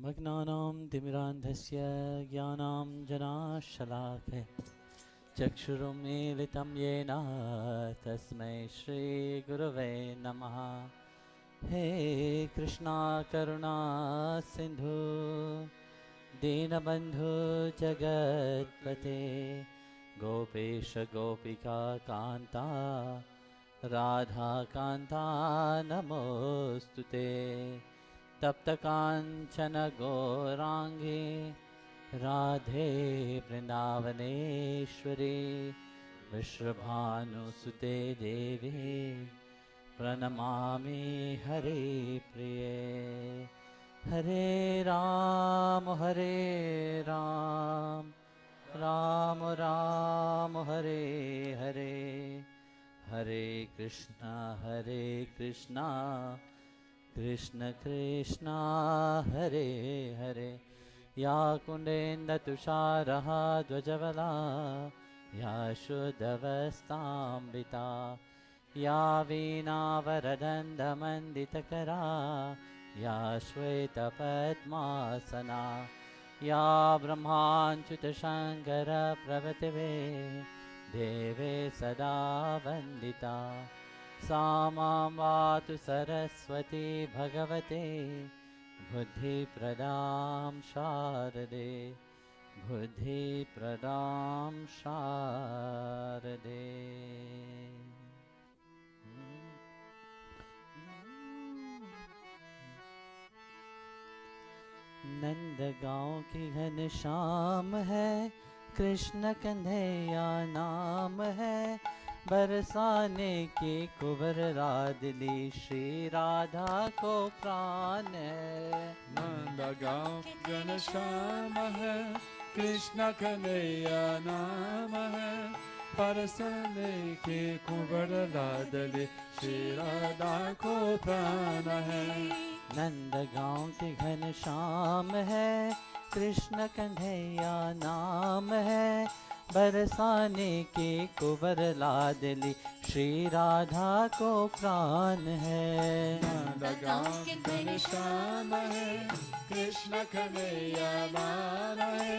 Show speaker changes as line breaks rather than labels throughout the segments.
अज्ञानां तिमिरान्धस्य ज्ञानाञ्जनशलाकया चक्षुरुन्मीलितं येन तस्मै श्रीगुरवे नमः। हे कृष्णा करुणा सिन्धु दीनबन्धु जगत्पते गोपेश गोपिका कान्ता राधा कान्ता नमोस्तुते। तप्तकाञ्चन गौराङ्गी राधे वृन्दावनेश्वरी विश्वभानुसुते देवी प्रणमामि हरे प्रिये। हरे राम राम राम हरे हरे, हरे कृष्णा कृष्ण कृष्ण हरे हरे। या कुण्डेन्दुतुषारः ध्वजवला या शुद्धवस्ताम्बिता या वीणावरदण्डमण्डितकरा या श्वेतपद्मासना या ब्रह्माच्युतशङ्करप्रभृतये देवे सदा वन्दिता। सा मां पातु सरस्वती भगवते बुद्धिप्रदां शारदे बुद्धिप्रदां शारदे। नंदगांव की घनश्याम है कृष्ण कन्हैया नाम है। बरसाने की कुंवर राधली श्री राधा को प्राण है।
नंदगांव घनश्याम है कृष्ण कन्हैया नाम है। बरसाने की कुंवर राधली श्री राधा को प्राण है।
नंदगांव के घनश्याम है कृष्ण कन्हैया नाम है। बरसाने के कुंवर लाडली श्री राधा को प्राण है।
नंदगांव के घनश्याम है कृष्ण कन्हैया नाम है।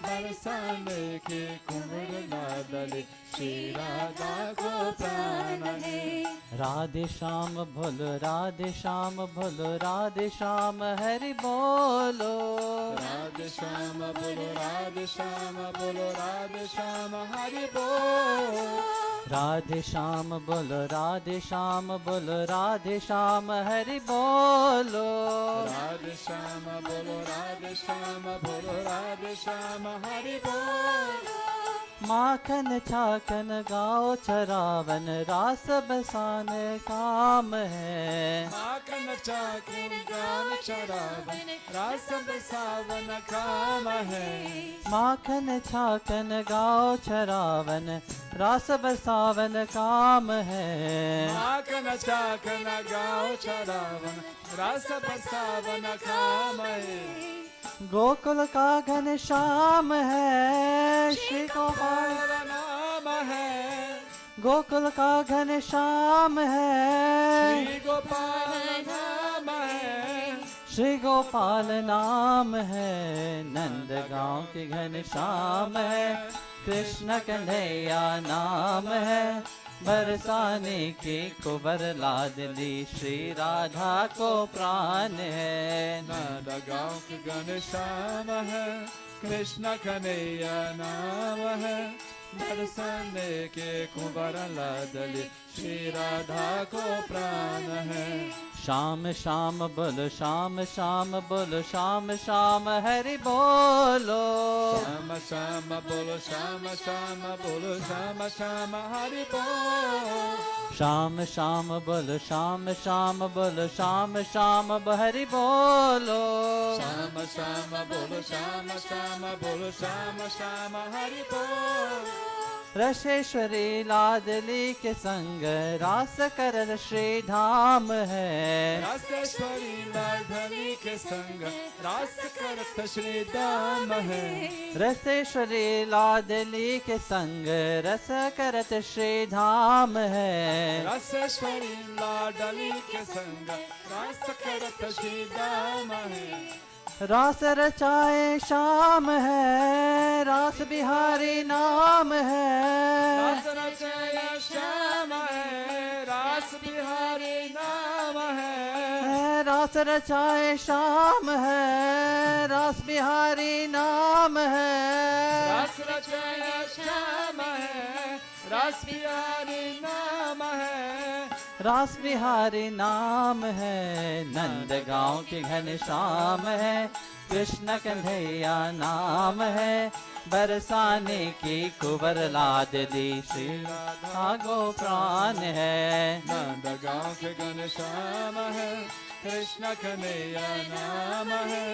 बरसाने के कुंवर लाडली श्री राधा को प्राण है।
राधे श्याम बोलो राधे श्याम बोलो राधे श्याम हरि बोलो।
राधे श्याम बोलो राधे श्याम बोलो राधे श्याम हरि बोलो।
राधे श्याम बोलो राधे श्याम बोलो राधे श्याम हरि बोलो।
राधे श्याम बोलो राधे श्याम बोलो राधे श्याम हरि बोलो।
माखन छाकन गाओ चरावन रास बसान काम है।
माखन छाकन गाओ चरावन रास बसावन काम है।
माखन छाकन गाओ चरावन रास बसावन काम है।
माखन छाकन गाओ चरावन रास बसावन काम है।
गोकुल का घनश्याम है श्री गोपाल
नाम है।
गोकुल का घनश्याम है
श्री गोपाल नाम है।
श्री गोपाल नाम है। नंदगांव के घनश्याम है कृष्ण कन्हैया नाम है। बरसाने के कुंवर लाडली श्री राधा को प्राण है।
नंदगांव के घनश्याम है कृष्ण कन्हैया नाम है। बरसाने के कुंवर लाडली श्री राधा को प्राण है।
श्याम श्याम बोलो श्याम श्याम बोलो श्याम श्याम हरि बोलो।
श्याम श्याम बोलो श्याम श्याम बोलो श्याम श्याम हरि बोलो।
श्याम श्याम बोलो श्याम श्याम बोलो श्याम श्याम हरि बोलो।
श्याम श्याम बोलो श्याम श्याम बोलो श्याम श्याम हरि बोलो।
रसेश्वरी लाडली के संग रास करल श्री धाम है।
रसेश्वरी लाडली के संग रास करत श्री धाम है।
रसेश्वरी लाडली के संग रस करत श्री धाम है।
रसेश्वरी लाडली के संग रास करत श्री धाम है।
रास रचाए शाम है, रास बिहारी नाम है।
रास रचाए श्याम है, रास बिहारी नाम है।
रास रचाए शाम है, रास बिहारी नाम है।
रास रचाए श्याम है, रास बिहारी नाम है।
रास बिहारी नाम है, नंद गांव के घनश्याम है। कृष्ण कन्हैया नाम है, बरसाने की कुंवर लाद दी। श्री राधा गो प्राण है।
नंद गांव के घनश्याम है, कृष्ण कन्हैया नाम है।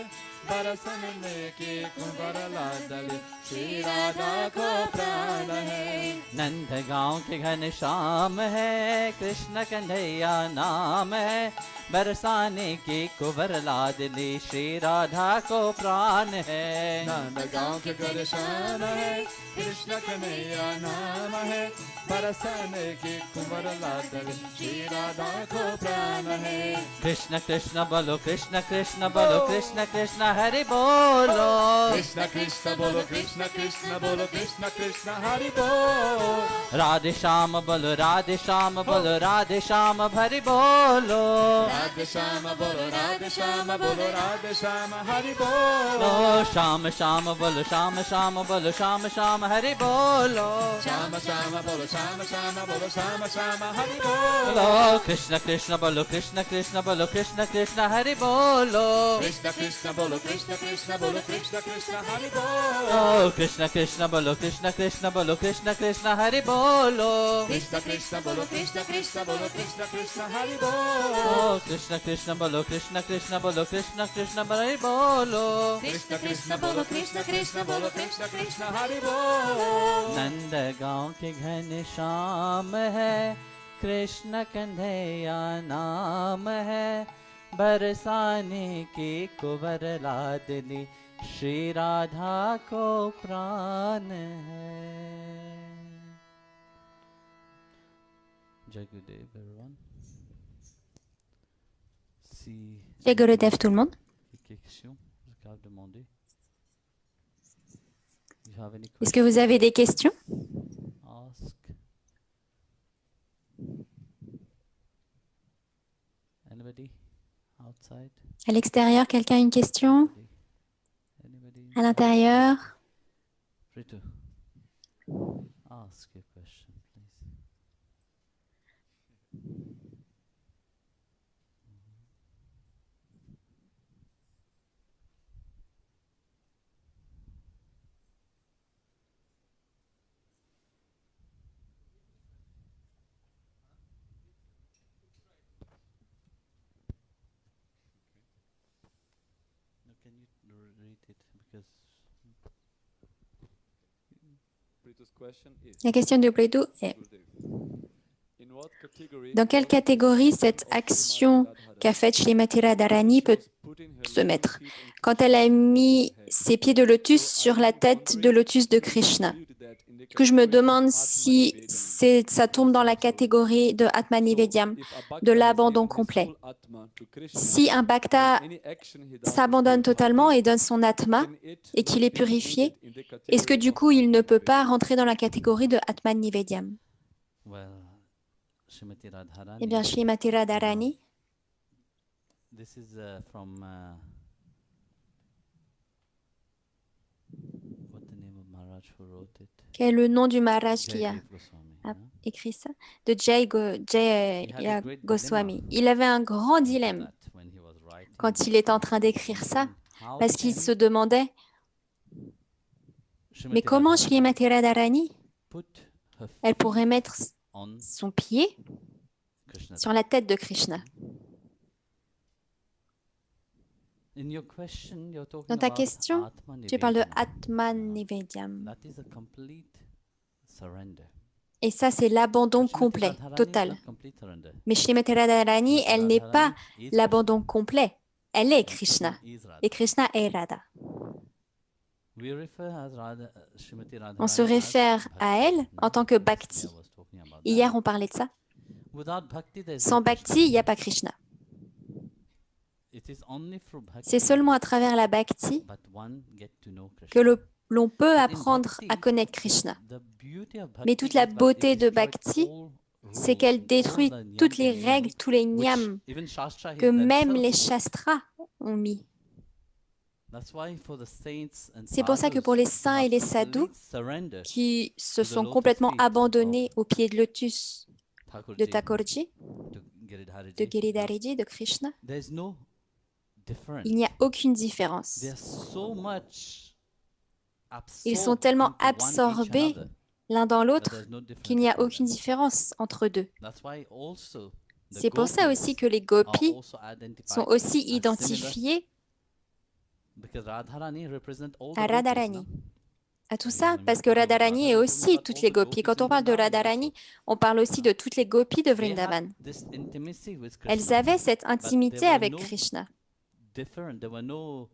बरसने की कुंवर लादली, श्री राधा को प्राण है।
नंद गांव के घनश्याम है, कृष्ण कन्हैया नाम है। बरसाने की कुंवर लादली, श्री राधा को प्राण है।
नंद गांव के घनश्याम है, कृष्ण कन्हैया नाम है। बरसने की कुंवर लादली, श्री राधा को प्राण है।
कृष्ण कृष्ण बोलो, कृष्ण कृष्ण बोलो, कृष्ण कृष्ण हरि बोलो।
कृष्ण कृष्ण बोलो, कृष्ण कृष्ण बोलो, कृष्ण कृष्ण हरि बोल।
राधे श्याम बोलो, राधे श्याम बोलो, राधे श्याम हरि बोलो।
राधे श्याम बोलो, राधे श्याम बोलो, राधे श्याम हरि बोल।
ओ श्याम श्याम बोलो, श्याम श्याम बोलो, श्याम श्याम हरि बोलो।
श्याम श्याम बोलो, श्याम श्याम बोलो, श्याम श्याम हरि बोल।
बोलो कृष्ण कृष्ण बोलो, कृष्ण कृष्ण बोलो, कृष्ण कृष्ण हरि बोलो।
कृष्ण कृष्ण बोलो, कृष्ण कृष्ण बोलो, कृष्ण कृष्ण हरि बोल।
ओ कृष्ण कृष्ण बोलो, कृष्ण कृष्ण बोलो, कृष्ण कृष्ण हरि बोलो।
कृष्ण कृष्ण बोलो, कृष्ण कृष्ण बोलो, कृष्ण कृष्ण हरि बोल।
ओ कृष्ण कृष्ण बोलो, कृष्ण कृष्ण बोलो, कृष्ण कृष्ण हरि बोलो।
कृष्ण कृष्ण बोलो, कृष्ण कृष्ण बोलो, कृष्ण कृष्ण हरि बोल।
नंद गांव के घनश्याम है, कृष्ण कन्हैया नाम है। बरसाने की कुंवर लादली, श्री राधा को प्राण है। जय गुरुदेव everyone. Si
Jai Gurudev tout le monde.
des questions, je vais demander. You have any
Est-ce que vous avez des questions?
ask? Anybody outside?
À l'extérieur, quelqu'un a une question?
Anybody?
À l'intérieur?
Free to ask a question, please. No, can you read it because
La question de Plato est dans quelle catégorie cette action qu'a faite Srimati Radharani peut se mettre quand elle a mis ses pieds de lotus sur la tête de lotus de Krishna? Que je me demande si ça tombe dans la catégorie de Atmanivedyam, de l'abandon complet. Si un bhakta s'abandonne totalement et donne son atma et qu'il est purifié, est-ce que du coup il ne peut pas rentrer dans la catégorie de Atmanivedyam?
well, Srimati Radharani.
Eh bien, Srimati Radharani,
This is from what the name of Maharaj who wrote it?
quel est le nom du Maharaj qui a
Jaidev Goswami.
écrit ça? De Jai Goswami. Il avait un grand dilemme quand il est en train d'écrire ça, parce qu'il se demandait, mais comment Srimati Radharani, elle pourrait mettre son pied sur la tête de Krishna? Dans ta question, tu parles de Atmanivedyam. Et ça, c'est l'abandon complet, total. Mais Srimati Radharani, elle n'est pas l'abandon complet. Elle est Krishna. Et Krishna est Radha. On se réfère à elle en tant que Bhakti. Hier, on parlait de ça. Sans Bhakti, il n'y a pas Krishna. C'est seulement à travers la bhakti
but one get to know Krishna.
que l'on peut
But in
apprendre à
bhakti,
connaître Krishna.
the beauty of
Mais
bhakti
toute la
is that it
beauté de
destroys
bhakti,
all
c'est
rules
qu'elle
and all
détruit
the
toutes les
niyam
règles, tous les
which
niams
even Shastra
que même les
themselves.
shastras ont mis.
That's why for the saints and
C'est pour ça que pour
sadhus
les
who
saints et
have
les sadhus
complete surrender,
qui se
to the
sont
lotus
complètement
feet
abandonnés au pied de lotus de
Thakurji,
Thakurji,
to Giridhariji,
de Giridhariji, de Krishna,
there's no difference.
il n'y a aucune différence.
They're so much
Ils sont
absorbed
tellement
into one each
absorbés
another
l'un dans
that
l'autre
there's no difference
qu'il n'y a
between
aucune
them.
différence entre deux.
That's why also the
C'est pour ça aussi
gopis
que les
are
gopis
also identified
sont aussi
as similar
identifiés
because Radharani represent all the
à
gopis,
Radharani.
no?
À tout
When
ça,
we're
parce que
talking about
Radharani
Radha,
est
we're
aussi
talking about
toutes
all
les
the
gopis.
gopis
Quand
in
on parle de
Vrindavan
Radharani,
also.
on parle aussi de toutes les gopis de
They had
Vrindavan.
this intimacy with
Elles
Krishna,
avaient cette
but there
intimité
were
avec
no
Krishna
different, there were no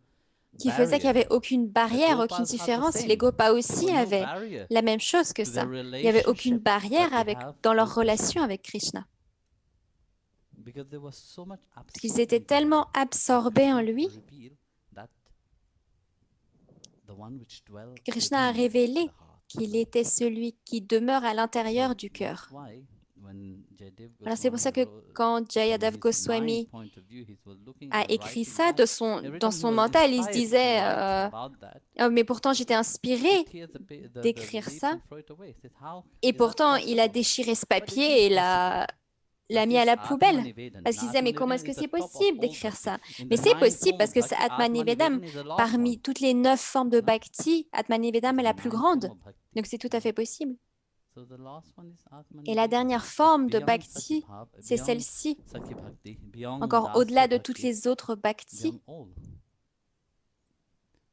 qui faisait qu'il n'y
barrier.
avait aucune
The
barrière,
Gopas
aucune
had the
différence.
same.
Les Gopas
There
aussi
were no
avaient
barrier
la même chose que
to
ça.
the
Il n'y avait aucune
relationship
barrière
that they
avec,
have
dans leur
with Krishna.
relation avec Krishna.
Because they were so much
Parce
absorbed
qu'ils étaient
into him.
tellement absorbés en
Krishna
lui,
revealed that the one which dwell
Krishna a
within
révélé
the heart.
qu'il était celui qui demeure à l'intérieur
So
du
that's
cœur.
why when Jayadev
Alors c'est pour ça que
Goswami
quand Jayadev
from his
Goswami
mind point of view, he was looking
a
and
écrit
writing
ça
down. Every
dans
time he
son
was
mental, il se
inspired to
disait
write about that,
Oh, mais pourtant j'étais
he
inspiré
tears
d'écrire
the leaves
ça,
and throw it away. He said, how
et
is that
pourtant il a
possible?
déchiré ce
But it
papier
is
et l'a
That
mis à
is
la poubelle.
Atmanivedan.
Parce qu'il disait, mais comment est-ce
Atmanivedan
que
is
c'est
the top of
possible
all
d'écrire
bhakti.
ça?
In
Mais
the
c'est
9
possible
forms
parce
of
que
bhakti,
c'est Atmanivedam.
Atmanivedan is the last
Parmi
one.
toutes les 9 formes de
No?
bhakti, Atmanivedam est la
The
plus
9
grande.
form of bhakti.
Donc c'est tout à fait possible.
So the last one is
Et la
Atmanivedan.
dernière forme de
Beyond
bhakti,
Sakhi
c'est
beyond
celle-ci,
Sakhi bhakti, beyond
encore
Dasya
au-delà de toutes
bhakti,
les autres bhakti.
beyond all.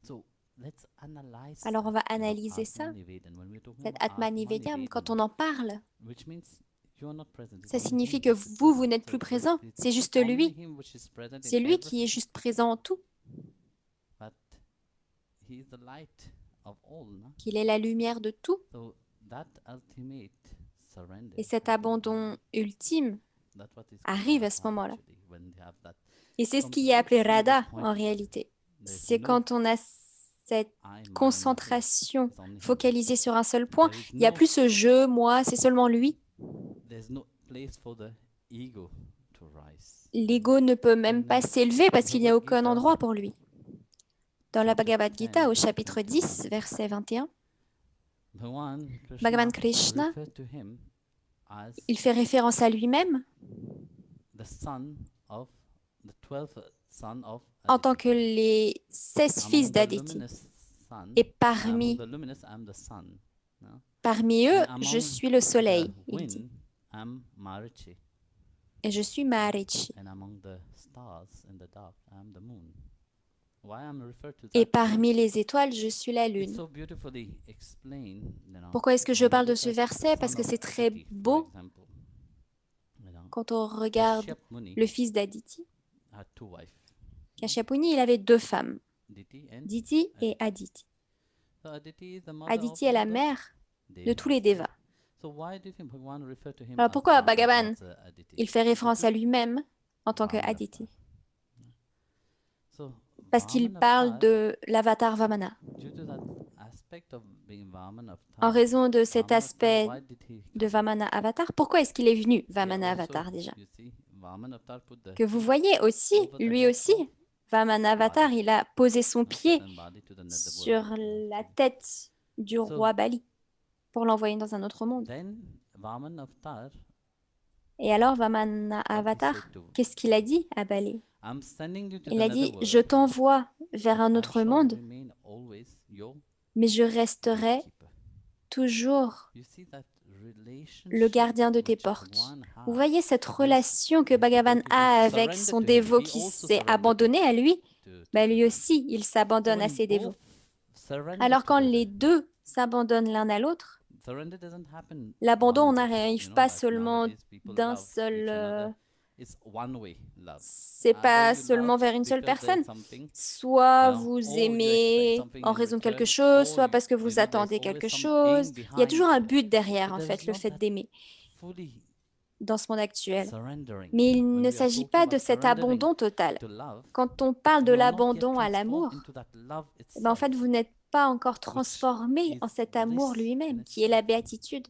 So let's analyze
Alors on va
that,
analyser ça,
Atmanivedan. When we're talking
cet
about
Atmanivedam, quand on
Atmanivedan,
en parle.
which means you are not present. It's
Ça
only
signifie
him
que
which is
vous
present.
n'êtes
So
plus
it's
présent. C'est juste
only
lui.
him which is present in
C'est lui qui est
everything.
juste présent en tout,
But he is the light of all, no?
qu'il est la lumière de tout.
So that ultimate surrender,
Et cet abandon ultime
that's what is
arrive
called
à ce
Radha
moment-là.
actually, when they have that
Et c'est ce qui est appelé
complete single
Radha
point.
en réalité.
There's
C'est
no
quand on a cette
I, my,
concentration
nothing. It's only him.
focalisée sur un seul point.
There is
Il n'y a
no-
plus ce je, moi, c'est seulement lui.
There's no place for the ego to rise.
L'ego ne peut même pas s'élever parce qu'il n'y a aucun endroit pour lui. Dans la Bhagavad Gita, au chapitre 10, verset 21,
Bhagavan
Krishna,
referred to him as
il fait référence à lui-même
the son of the 12th son of
en tant
Aditi.
que les 16
Among
fils
the
d'Aditi.
luminous son,
Et
among
parmi,
the luminous, I'm the sun. No?
parmi eux,
And
je
among
suis le soleil,
the
il dit.
wind, I'm Marichi.
Et je suis Maharishi.
And among the stars in the dark, I'm the moon. Why I'm referred to
Et
that?
parmi les étoiles, je suis la
It's
lune.
so beautifully explained, you know.
Pourquoi est-ce que je
When
parle
we
de
look
ce
at
verset?
the
Parce
son
que
of
c'est très
Aditi, for
beau
example, you know,
quand on regarde
Kashyap Muni
le fils d'Aditi.
had 2 wives,
Kashyapuni, il avait 2 femmes,
Diti and
Diti et Aditi.
So Aditi is the mother
Aditi
of
est la
all the
mère de
Devas.
tous les devas.
So why do you think Bhagavan referred to him
Alors
as
pourquoi
Mother
Bhagavan,
as, Aditi?
il fait référence à
Because
lui-même en tant que
Vamana
Aditi?
So
Parce qu'il
Vamana
parle
avatar,
de l'avatar Vamana.
due to that aspect of being Vamana
En
avatar,
raison de cet
Vamana avatar,
aspect
why did he
de
come?
Vamana Avatar, pourquoi est-ce qu'il est venu,
Here
Vamana
also,
Avatar déjà?
you see, Vamana avatar put the
Que vous
feet
voyez aussi,
over the
lui
head
aussi,
of
Vamana Avatar,
Bali.
il a posé son pied
Send Bali to the netherworld.
sur la tête du
So-
roi Bali pour l'envoyer dans un autre monde.
Then Vamana avatar,
Et alors Vamana
what he
Avatar,
said to,
qu'est-ce qu'il a dit à Bali?
I'm sending you to
Il
the
a dit,
netherworld.
je t'envoie vers un
I
autre
shall
monde,
remain always your
mais je resterai
gatekeeper.
toujours
You see that
le gardien de tes
relationship
portes.
which Bhagwan
Vous
has
voyez cette
with
relation que
his
Bhagavan
devotee
a
who
avec
surrendered
son
to him.
dévot
He
qui
also
s'est
surrendered
abandonné à lui,
to
bah lui
him.
aussi, il
So
s'abandonne à
when
ses dévots.
both surrender
Alors quand
together,
les deux s'abandonnent l'un à l'autre,
surrender doesn't happen
l'abandon
one way.
n'arrive
You know
pas
that
seulement
nowadays people
d'un
love
seul,
each another. It's one way love.
c'est
Either
pas
you
seulement
love
vers une seule
because there's
personne.
something,
Soit
you know,
vous
or you expect
aimez
something
en
in
raison de quelque
return,
chose,
or
soit parce que
you
vous
know, there's
attendez
always
quelque
some
chose.
aim
Il y a toujours un
behind
but derrière,
But
en
there
fait,
is
le
not
fait
that
d'aimer.
fully
dans ce monde actuel.
surrendering.
Mais il
When
ne
we are
s'agit
talking
pas
about
de cet
surrendering
abandon total.
to love,
Quand on parle de
you are not yet
l'abandon à
transformed
l'amour,
into that love
eh ben, en fait,
itself,
vous n'êtes pas encore transformé
is
en cet amour
bliss in
lui-même, qui est la
itself.
béatitude.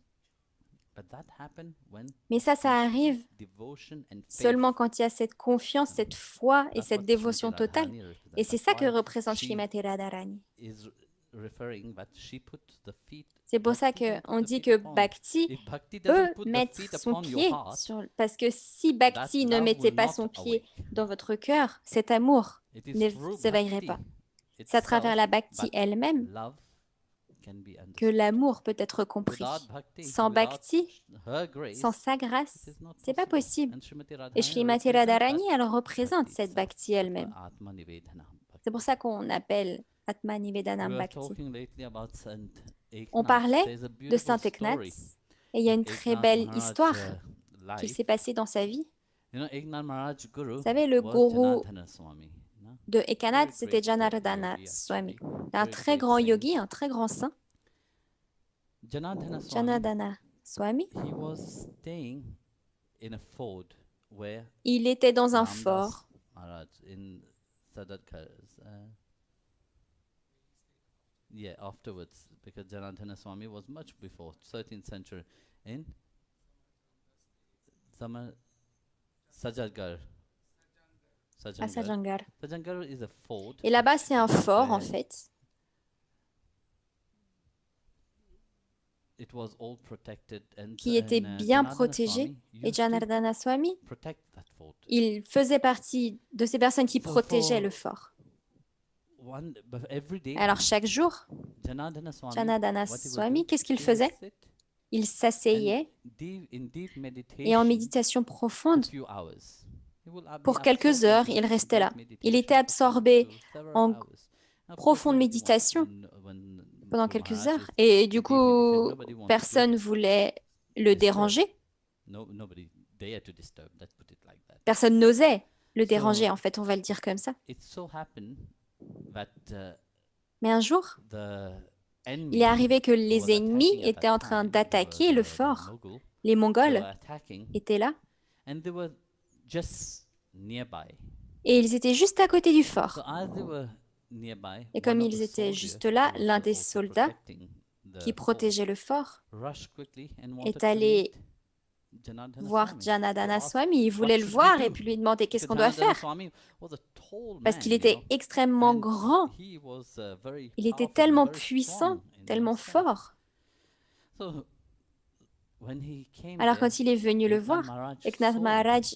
But that happened when
Mais ça arrive
devotion and faith.
seulement quand il y a cette confiance, cette foi et
That's
cette
what
dévotion
Srimati
totale.
Radharani represents.
Et c'est
That's
ça que
why
représente
she
Srimati Radharani.
is referring that she put the feet.
C'est pour ça
Bhakti can
qu'on
put the
dit
feet
que
upon.
Bhakti
If Bhakti
peut
doesn't put the
mettre
feet
son
upon your
pied
heart,
sur... Parce que si
that
Bhakti ne
love
mettait
will
pas
not
son pied
awake.
dans votre cœur, cet amour
It is
ne
through
s'éveillerait
Bhakti
pas. C'est à travers la
itself
Bhakti
that
elle-même
love can be
que
understood.
l'amour peut être compris.
Without Bhakti,
Sans
without
Bhakti,
her grace,
sans sa
it
grâce,
is not
c'est pas
possible.
possible.
And Srimati
Et
Radharani
Srimati
represents that
Radharani, elle représente
Bhakti
cette
itself.
Bhakti elle-même.
Atma Nivedana Bhakti.
C'est pour ça qu'on appelle Atma
We
Nivedanam
were
Bhakti.
talking lately about Saint
On
Eknath.
parlait
There's a
de
beautiful
Saint Eknath
story
et il y a
of
une très
Eknath
belle
Maharaj,
histoire qui
life.
s'est passée dans sa vie.
You know, Eknath Maharaj Guru
Vous savez, le
was
gourou
Janardhana Swami. No?
de
Very
Eknath, c'était
great
Janardana
yogi,
Swami.
actually.
Un
Very
très
great
grand
saint.
yogi, un très grand saint.
Janardhana Swami,
Janardana Swami,
he was staying in a fort where
il était dans un
Ramdas
fort
Maharaj in Sadadkar. Yeah, afterwards, because Janardhana Swami was much before, 13th century, in Sajargarh.
à Sajangar.
Sajangarh is a fort
Et là-bas, c'est un fort, en
where
fait.
it was all protected and,
Qui était bien
Janardhana
protégé.
Swami
Et
used to
Janardana Swami,
protect that fort.
il faisait partie de ces personnes qui
So
protégeaient
for
le fort.
Every day,
Alors, chaque jour,
Janardhana Swami,
Janardana
what he would
Swami,
do,
qu'est-ce qu'il
he would
faisait?
sit
Il s'asseyait
in deep
et en
meditation
méditation
for a
profonde.
few hours. He will be
Pour quelques
absorbed
heures,
into
il restait
deep
là. Il
meditation
était
for
absorbé
several
en
hours. Of course,
profonde
nobody
méditation
when
pendant
Guru
quelques
Maharaj
heures.
is
Et
in
du
deep
coup,
meditation, nobody wants to
personne voulait le
disturb.
déranger.
Nobody dare to disturb. Let's put it like that.
Personne n'osait le
So-
déranger, en fait, on va le dire comme ça.
It so happened that
Mais un jour,
the enemy
il est arrivé que
who
les
was
ennemis
attacking at
étaient
that
en train
time,
d'attaquer le
the
fort.
Mughal,
Les
they
Mongols
were attacking,
étaient là
and they were just nearby.
et ils étaient juste à côté du fort.
So as they were nearby,
Et comme
one of
ils
the
étaient
soldiers
juste là,
who was
l'un des
also
soldats
protecting the
qui
fort
protégeait le fort
rushed quickly and wanted
est
to
allé
meet Janardhana
voir
Swami.
Janardana
To ask
Swami. Il voulait le
should we
voir
do?
et puis lui demander qu'est-ce
Because
qu'on doit
Janardhana
faire.
Swami was a tall
Parce
man,
qu'il
you
était
know,
extrêmement
and
grand.
he was, very
Il était
powerful and
tellement
very
puissant,
strong in
tellement
himself.
fort.
So, when he came
Alors
there,
quand il est venu le
Eknath
voir,
Maharaj
Eknath
saw
Maharaj,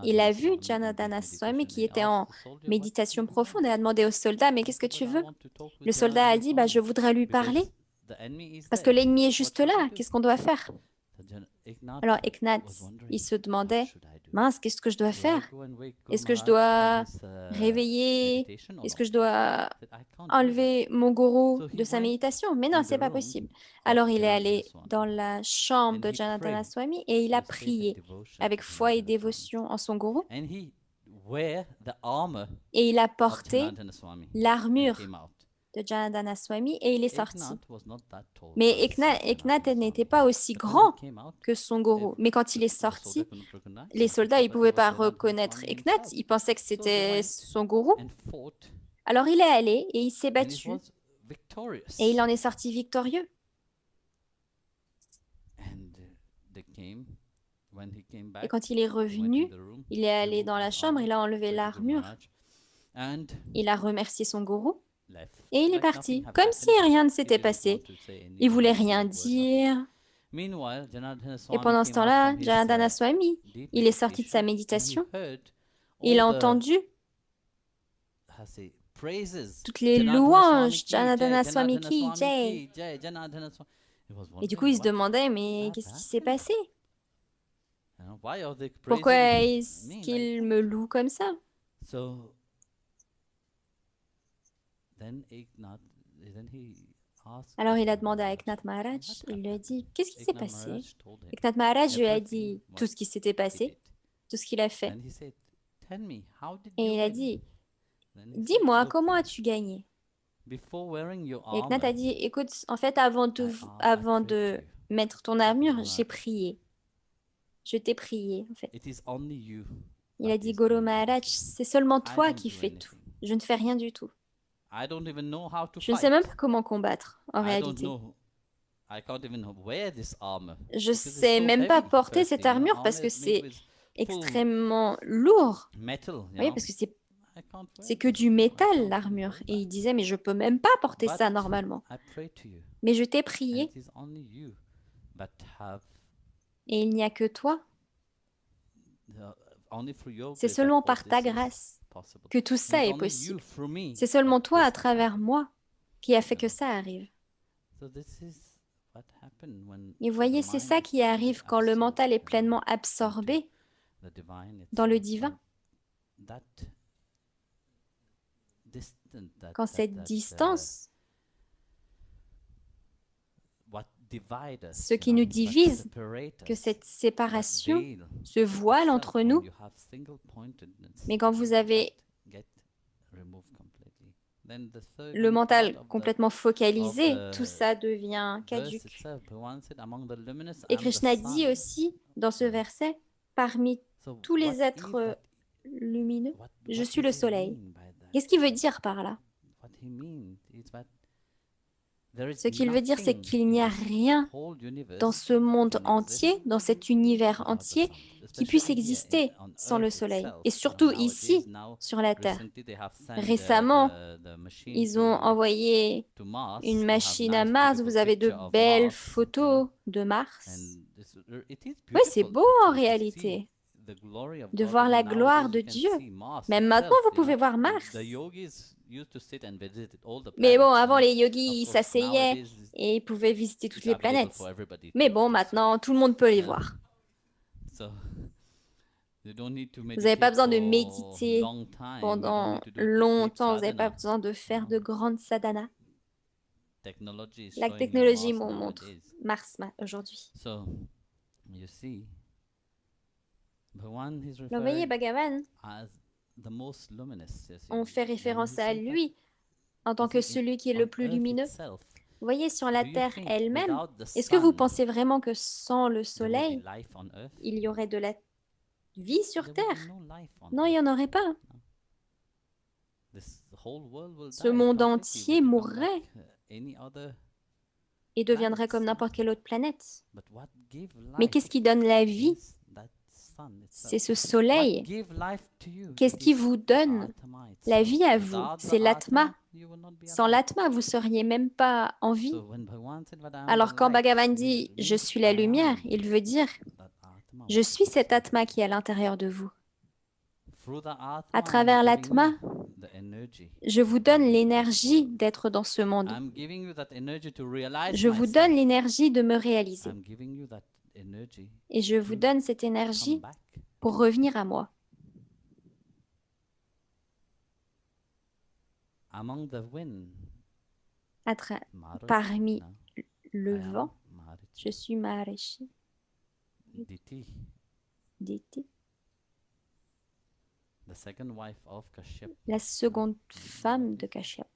il a vu
Swami in deep
Janardana Swami
meditation.
qui
He
était en
asked the soldier, "What
méditation
do you want?"
profonde et a demandé au soldat, mais qu'est-ce que
He said,
tu
"Well, I
veux?
want to talk with
Le soldat a
Janardhana
dit, bah, je
Swami
voudrais lui
because
parler
the enemy is
parce que
there.
l'ennemi est
What
juste
should we
là.
do?"
Qu'est-ce qu'on doit faire?
So Eknath
Alors
was
Eknath,
wondering,
il se
"What
demandait,
should I do?
mince, qu'est-ce que je dois
Do I
faire?
go and wake
Est-ce
Guru
que je
Maharaj
dois
from his,
réveiller?
meditation or
Est-ce
not?"
que je dois
He said, "I can't do that."
enlever mon gourou
So he
de sa
went
méditation? Mais non,
in
c'est
the
pas
room
possible.
of
Alors il est
Janardhana
allé
Swami
dans la chambre
and
de
he
Janardana
prayed
Swami et il a
with faith and
prié
devotion
avec
to
foi et
Janardhana Swami.
dévotion en son gourou
And he wear the armor
et il a
of
porté
Janardhana Swami and
l'armure
came out.
de Janardana Swami et il est sorti.
Eknath was not that tall
Mais
as
Eknath
Janardhana
n'était
Swami.
pas aussi
But when he
grand
came out,
que son gourou. Mais quand il est
the soldier
sorti,
couldn't recognize
les
him. He
soldats
thought
ne
that
pouvaient
it was
pas
Janardhana
reconnaître
Swami
Eknath.
himself.
Ils pensaient que
So they
c'était
went
son gourou.
and fought,
Alors il est allé et il s'est
and he
battu
was victorious.
et il en est sorti victorieux.
And they came, when he came back,
Et quand il est
he went in
revenu,
the room,
il est allé
removed
dans la
his
chambre,
armor,
il a enlevé
prayed to Guru
l'armure,
Maharaj, and
il a remercié son gourou
left.
et il est
Like
parti,
nothing had
comme si
happened.
rien ne
He
s'était
didn't
passé.
want to say any
Il voulait
negative
rien
word, nothing.
dire.
Meanwhile, Janardhana
Et
Swami
pendant ce
came out
temps-là,
from his,
Janardana Swami,
deep
il est sorti de sa
meditation, and he
méditation.
heard
Il a
all the,
entendu
how to say, praises.
toutes les
Janardhana
louanges.
Swami ki
Janardana
jai,
Swami
Janardhana
ki
Swami
jai.
ki jai, Janardhana Swami. He was
Et du coup,
wondering
il se
what
demandait, mais
had
qu'est-ce qui s'est
happened?
passé?
You know, why are they
Pourquoi
praising
est-ce
me like
qu'il me loue comme ça?
so? Then Eknath, then he asked.
Alors il a
Eknath
demandé à
Maharaj,
Eknath Maharaj,
"What
il lui a
happened?"
dit, qu'est-ce qui s'est
Eknath
passé?
Maharaj told him
Eknath Maharaj lui a
everything
dit
what
tout ce qui s'était
he
passé,
did.
tout ce qu'il a fait.
And he said, "Tell me, how did
Et
you
il a
win?"
dit,
Then he said,
dis-moi,
"Look,
comment as-tu gagné?
before wearing your
Et Eknath a
armor,
dit, écoute, en fait, avant
I
de
prayed to you.
mettre ton armure,
Maharaj.
j'ai prié. Je t'ai prié, en fait.
It is only you.
Il a dit, Guru Maharaj, c'est seulement toi qui fais tout. Je ne fais rien du tout.
I don't even know how to
Je ne sais même
fight.
pas comment combattre, en
I don't
réalité.
know. I can't even wear this armor.
Je
because it's
sais
so
même pas
heavy,
porter cette
firstly,
armure parce
armor
que
is made
c'est
with full
extrêmement lourd.
metal,
Oui, parce que
I can't wear
c'est que
this.
du
I
métal,
can't
l'armure.
wear
Et il
that.
disait, mais je peux même pas porter ça
But
normalement.
I pray to you,
Mais je t'ai
and
prié,
it is only you that have
et il n'y a que toi.
only through your
C'est
grace that
seulement
all
par ta
this is
grâce
possible.
que tout
And
ça
it's
est
only you
possible.
through me
C'est seulement
that
toi,
this
à
has
travers
happened.
moi, qui a fait que ça arrive.
So this is what happened when
Et
the
voyez, c'est
mind
ça
is
qui
fully
arrive quand le mental est
absorbed
pleinement
into
absorbé
the divine
dans le
itself,
divin.
and that distant,
Quand cette distance,
what divide us,
ce qui
you know,
nous
what
divise,
separate
que
us,
cette
that
séparation,
veil
ce voile
itself,
entre
when
nous,
you have single-pointedness,
mais quand vous avez
that get removed completely. Then the third
le mental
part of
complètement focalisé,
the
tout ça devient
verse
caduque.
itself, Bhagavan said, among the luminous,
Et
I'm the
Krishna dit
sun.
aussi dans ce verset, parmi
So
tous les
what if
êtres
that-
lumineux, je
what
suis
does
le
he
soleil.
mean by that?
Qu'est-ce qu'il veut dire par là?
What he means is that there is
Ce qu'il veut dire, c'est
nothing
qu'il n'y a
in this
rien
whole universe
dans ce monde
can
entier,
exist
dans cet univers
without the
entier,
sun,
qui puisse
especially here
exister
on
sans le
Earth
soleil.
itself.
Et surtout
Nowadays,
ici,
now,
sur la Terre.
recently they have sent
Récemment,
the machine
ils ont envoyé
to Mars.
une
You have
machine à
nice,
Mars.
beautiful
Vous avez de
picture of
belles
Mars,
photos de Mars.
and it is
Oui, c'est
beautiful
beau en
actually to
réalité
see the glory of
de
God.
voir la
Even
gloire
nowadays,
de
you can
Dieu.
see Mars
Même
itself,
maintenant, vous
you
pouvez
know.
voir Mars.
The yogis used to sit and visit all the
Mais bon,
planets,
avant,
you know.
les yogis,
Of
ils
course,
s'asseyaient
nowadays
et ils pouvaient visiter toutes
it's
les
available
planètes.
for everybody
Mais
to
bon,
see.
maintenant, tout le monde peut les
Yeah.
voir.
So you don't need to
Vous n'avez pas
meditate
besoin de
for
méditer
long time. You don't
pendant
need to do deep
longtemps. Vous n'avez pas
sadhana.
besoin de faire de grandes sadhanas.
Technology is
La
showing you
technologie
Mars
m'en montre
nowadays.
Mars aujourd'hui.
So you see, Bhagavan is
Donc, vous voyez,
referred
Bhagavan,
as the most luminous. You see.
on fait
And
référence
he
à
said that,
lui en tant
you
que
see,
celui qui est
on
le plus
Earth
lumineux.
itself,
Vous voyez, sur la
do you
Terre
think
elle-même,
without the
est-ce que vous
sun,
pensez vraiment que sans le
there would be
soleil,
life on Earth?
il y aurait de la vie sur
There would
Terre?
be no life on
Non, il n'y
Earth.
en aurait pas.
This whole world will
Ce
die
monde
completely,
entier
will become
mourrait
like, any other.
et deviendrait
planets,
comme
you know.
n'importe quelle autre planète.
But what give
Mais
life
qu'est-ce qui donne la vie?
is that sun
C'est
itself.
ce soleil.
What give life to you?
Qu'est-ce
It
qui
is
vous
the
donne
Atma
la
itself.
vie à vous?
Without the
C'est l'Atma.
Atma, you will not be
Sans
alive.
l'Atma, vous seriez même pas en vie.
So when Bhagavan said that I am
Alors
the
quand
light,
Bhagavan
it
dit « Je
means
suis la
I
lumière »,
am
il veut dire
that Atma
« Je
what
suis
is
cet
inside.
Atma qui est à l'intérieur de vous.
Through the Atma,
À
I'm
travers
giving
l'Atma,
you the energy.
je vous donne l'énergie d'être dans ce monde.
I'm giving you that energy to realize
Je vous
myself.
donne l'énergie de me réaliser.
I'm giving you that energy
Et je vous donne cette
to come
énergie
back.
pour revenir à moi.
Among the wind,
À tra-
Maruti,
Parmi
no?
le
I am
vent,
Maruti.
je suis Maharishi
Diti,
d'été,
the second wife of Kashyap.
la seconde femme de Kashyap.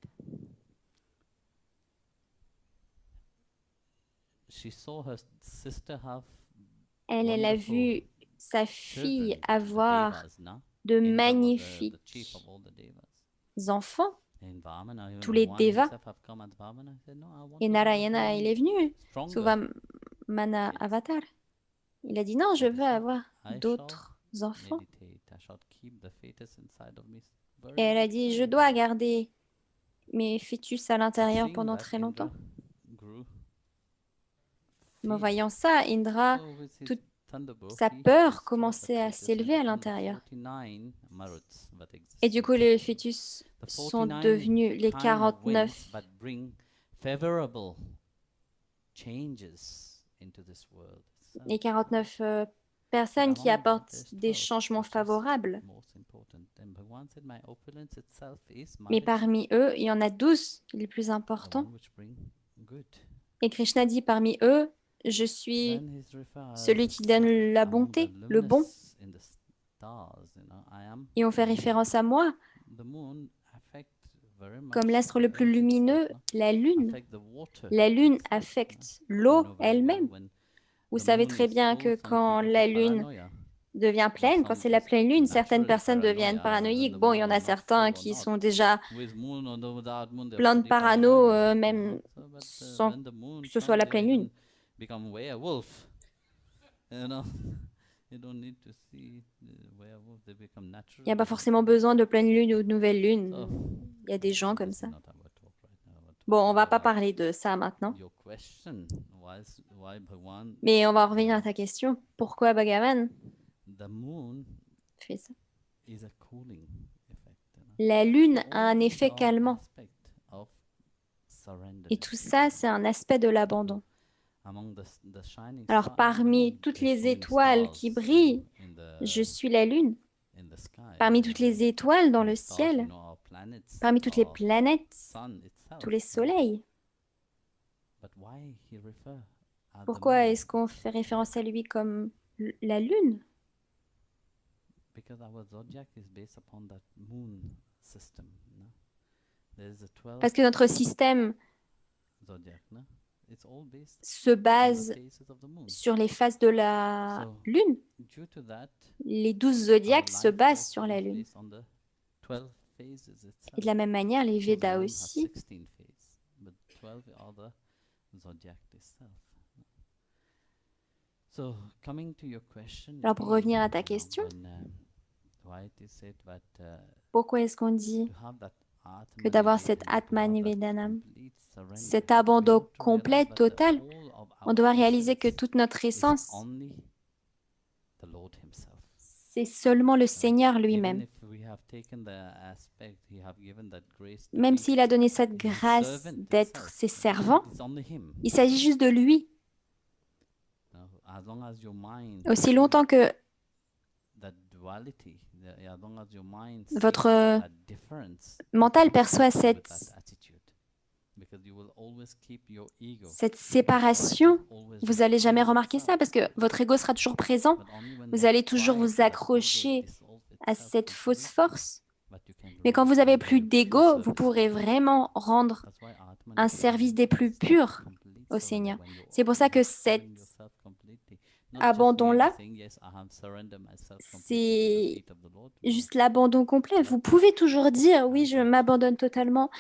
She saw her sister have
Elle a
wonderful
vu sa fille
children, the
avoir
devas, no?
de
Indra was the
magnifiques
chief of all the devas.
enfants.
And Vamana, even
Tous les
Bhagavan
devas.
himself have come as Vamana. He said, "No, I want
Et
to be
Narayana, il est venu
stronger.
sous Mana Avatar. Il a dit non, je veux avoir
I shall
d'autres enfants.
meditate. I shall keep the fetus inside of me very
Et elle a
long
dit, je
time."
dois garder mes fœtus à l'intérieur
Seeing
pendant
that,
très
Indra
longtemps.
grew
Me
fear.
voyant ça, Indra,
So with his
toute
thunderbolt,
sa
he
peur
destroyed
commençait
the
à
fetus
s'élever à
and became the
l'intérieur.
49 Maruts that
Et du
existed.
coup, les fœtus
The
sont
49
devenus les
kind of
49
winds that bring favorable changes into this world. So,
les 49 personnes qui
among
apportent
there's
des
12,
changements
which is
favorables.
most important. And Bhagavan said, "My opulence itself is
Mais
Marichi,
parmi eux, il y en a 12 les plus
the
importants.
one which bring good."
Et Krishna dit parmi eux, je suis
Then he's referred
celui qui donne la
among
bonté,
the
le bon.
luminous in the stars, you know, I am
Et on fait référence à moi
the moon affect very much
comme l'astre le
the
plus
earth itself,
lumineux,
no?
la lune.
Affect the water
La lune
itself, you know.
affecte
You
l'eau
know very well
elle-même.
when
Vous
The
savez
moon
très
is
bien
full,
que
some
quand
people
la
get
lune
paranoia.
devient
The
pleine, quand
sun
c'est la
is
pleine lune, certaines
naturally
personnes deviennent
paranoia when
paranoïques.
the
Bon, il y
moon
en
are
a
not
certains
full or
qui
not.
sont déjà
With moon or without moon, they're
pleins de
pretty
parano,
paranoia,
même
So, but
sans
when the moon
que ce soit
comes,
la
they
pleine lune.
even become werewolf. You know, you don't need to see the werewolf; they become
Il n'y a
naturally.
pas forcément besoin de pleine lune ou de nouvelle
So,
lune. Il y a des gens comme
this is
ça.
not our talk right now. Our talk
Bon, on
is
va pas
about
parler de ça maintenant,
your question. Why Bhagwan?
mais on va revenir à ta question. Pourquoi Bhagavan
The moon
fait ça?
is a cooling effect.
La lune a
All
un
these
effet
are
calmant.
aspect of surrender.
Et tout ça, c'est un aspect de l'abandon.
Among the shining
Alors,
star in the
parmi
moon,
toutes
there's
les
so many
étoiles qui
stars,
brillent,
in
je
the
suis la lune.
in the sky.
Parmi toutes les étoiles dans
And
le
the stars,
ciel,
our planets,
parmi toutes les
our
planètes,
sun itself.
tous les soleils.
But why he refer at the
Pourquoi
moon?
est-ce qu'on fait référence à lui comme la lune?
Because our zodiac is based upon that moon system. No? There's a 12
Parce que notre système
zodiac. No? It's all based
se
on the
base
phases of the moon.
sur les phases de la
So,
lune.
due to that,
Les 12
our
zodiacs se
life
basent
also
sur la
is
lune.
based on the 12 phases
Et
itself.
de la même manière, les
So the
Védas
moon has
aussi.
16 phases, but 12 are the zodiac itself. So, coming to your question,
Alors, pour revenir à ta
you know,
question,
when, why it is said that
pourquoi est-ce qu'on dit
to have that
que d'avoir cet Atmanivedanam, cet abandon complet, total, on doit réaliser que toute notre essence, c'est seulement le Seigneur lui-même. Même s'il a donné cette grâce d'être ses servants, il s'agit juste de lui. Aussi longtemps que votre mental perçoit cette séparation, vous n'allez jamais remarquer ça parce que votre ego sera toujours présent. Vous allez toujours vous accrocher à cette fausse force. Mais quand vous n'avez plus d'ego, vous pourrez vraiment rendre un service des plus purs au Seigneur. C'est pour ça que cet abandon-là, c'est juste l'abandon complet. Vous pouvez toujours dire, oui, je m'abandonne totalement,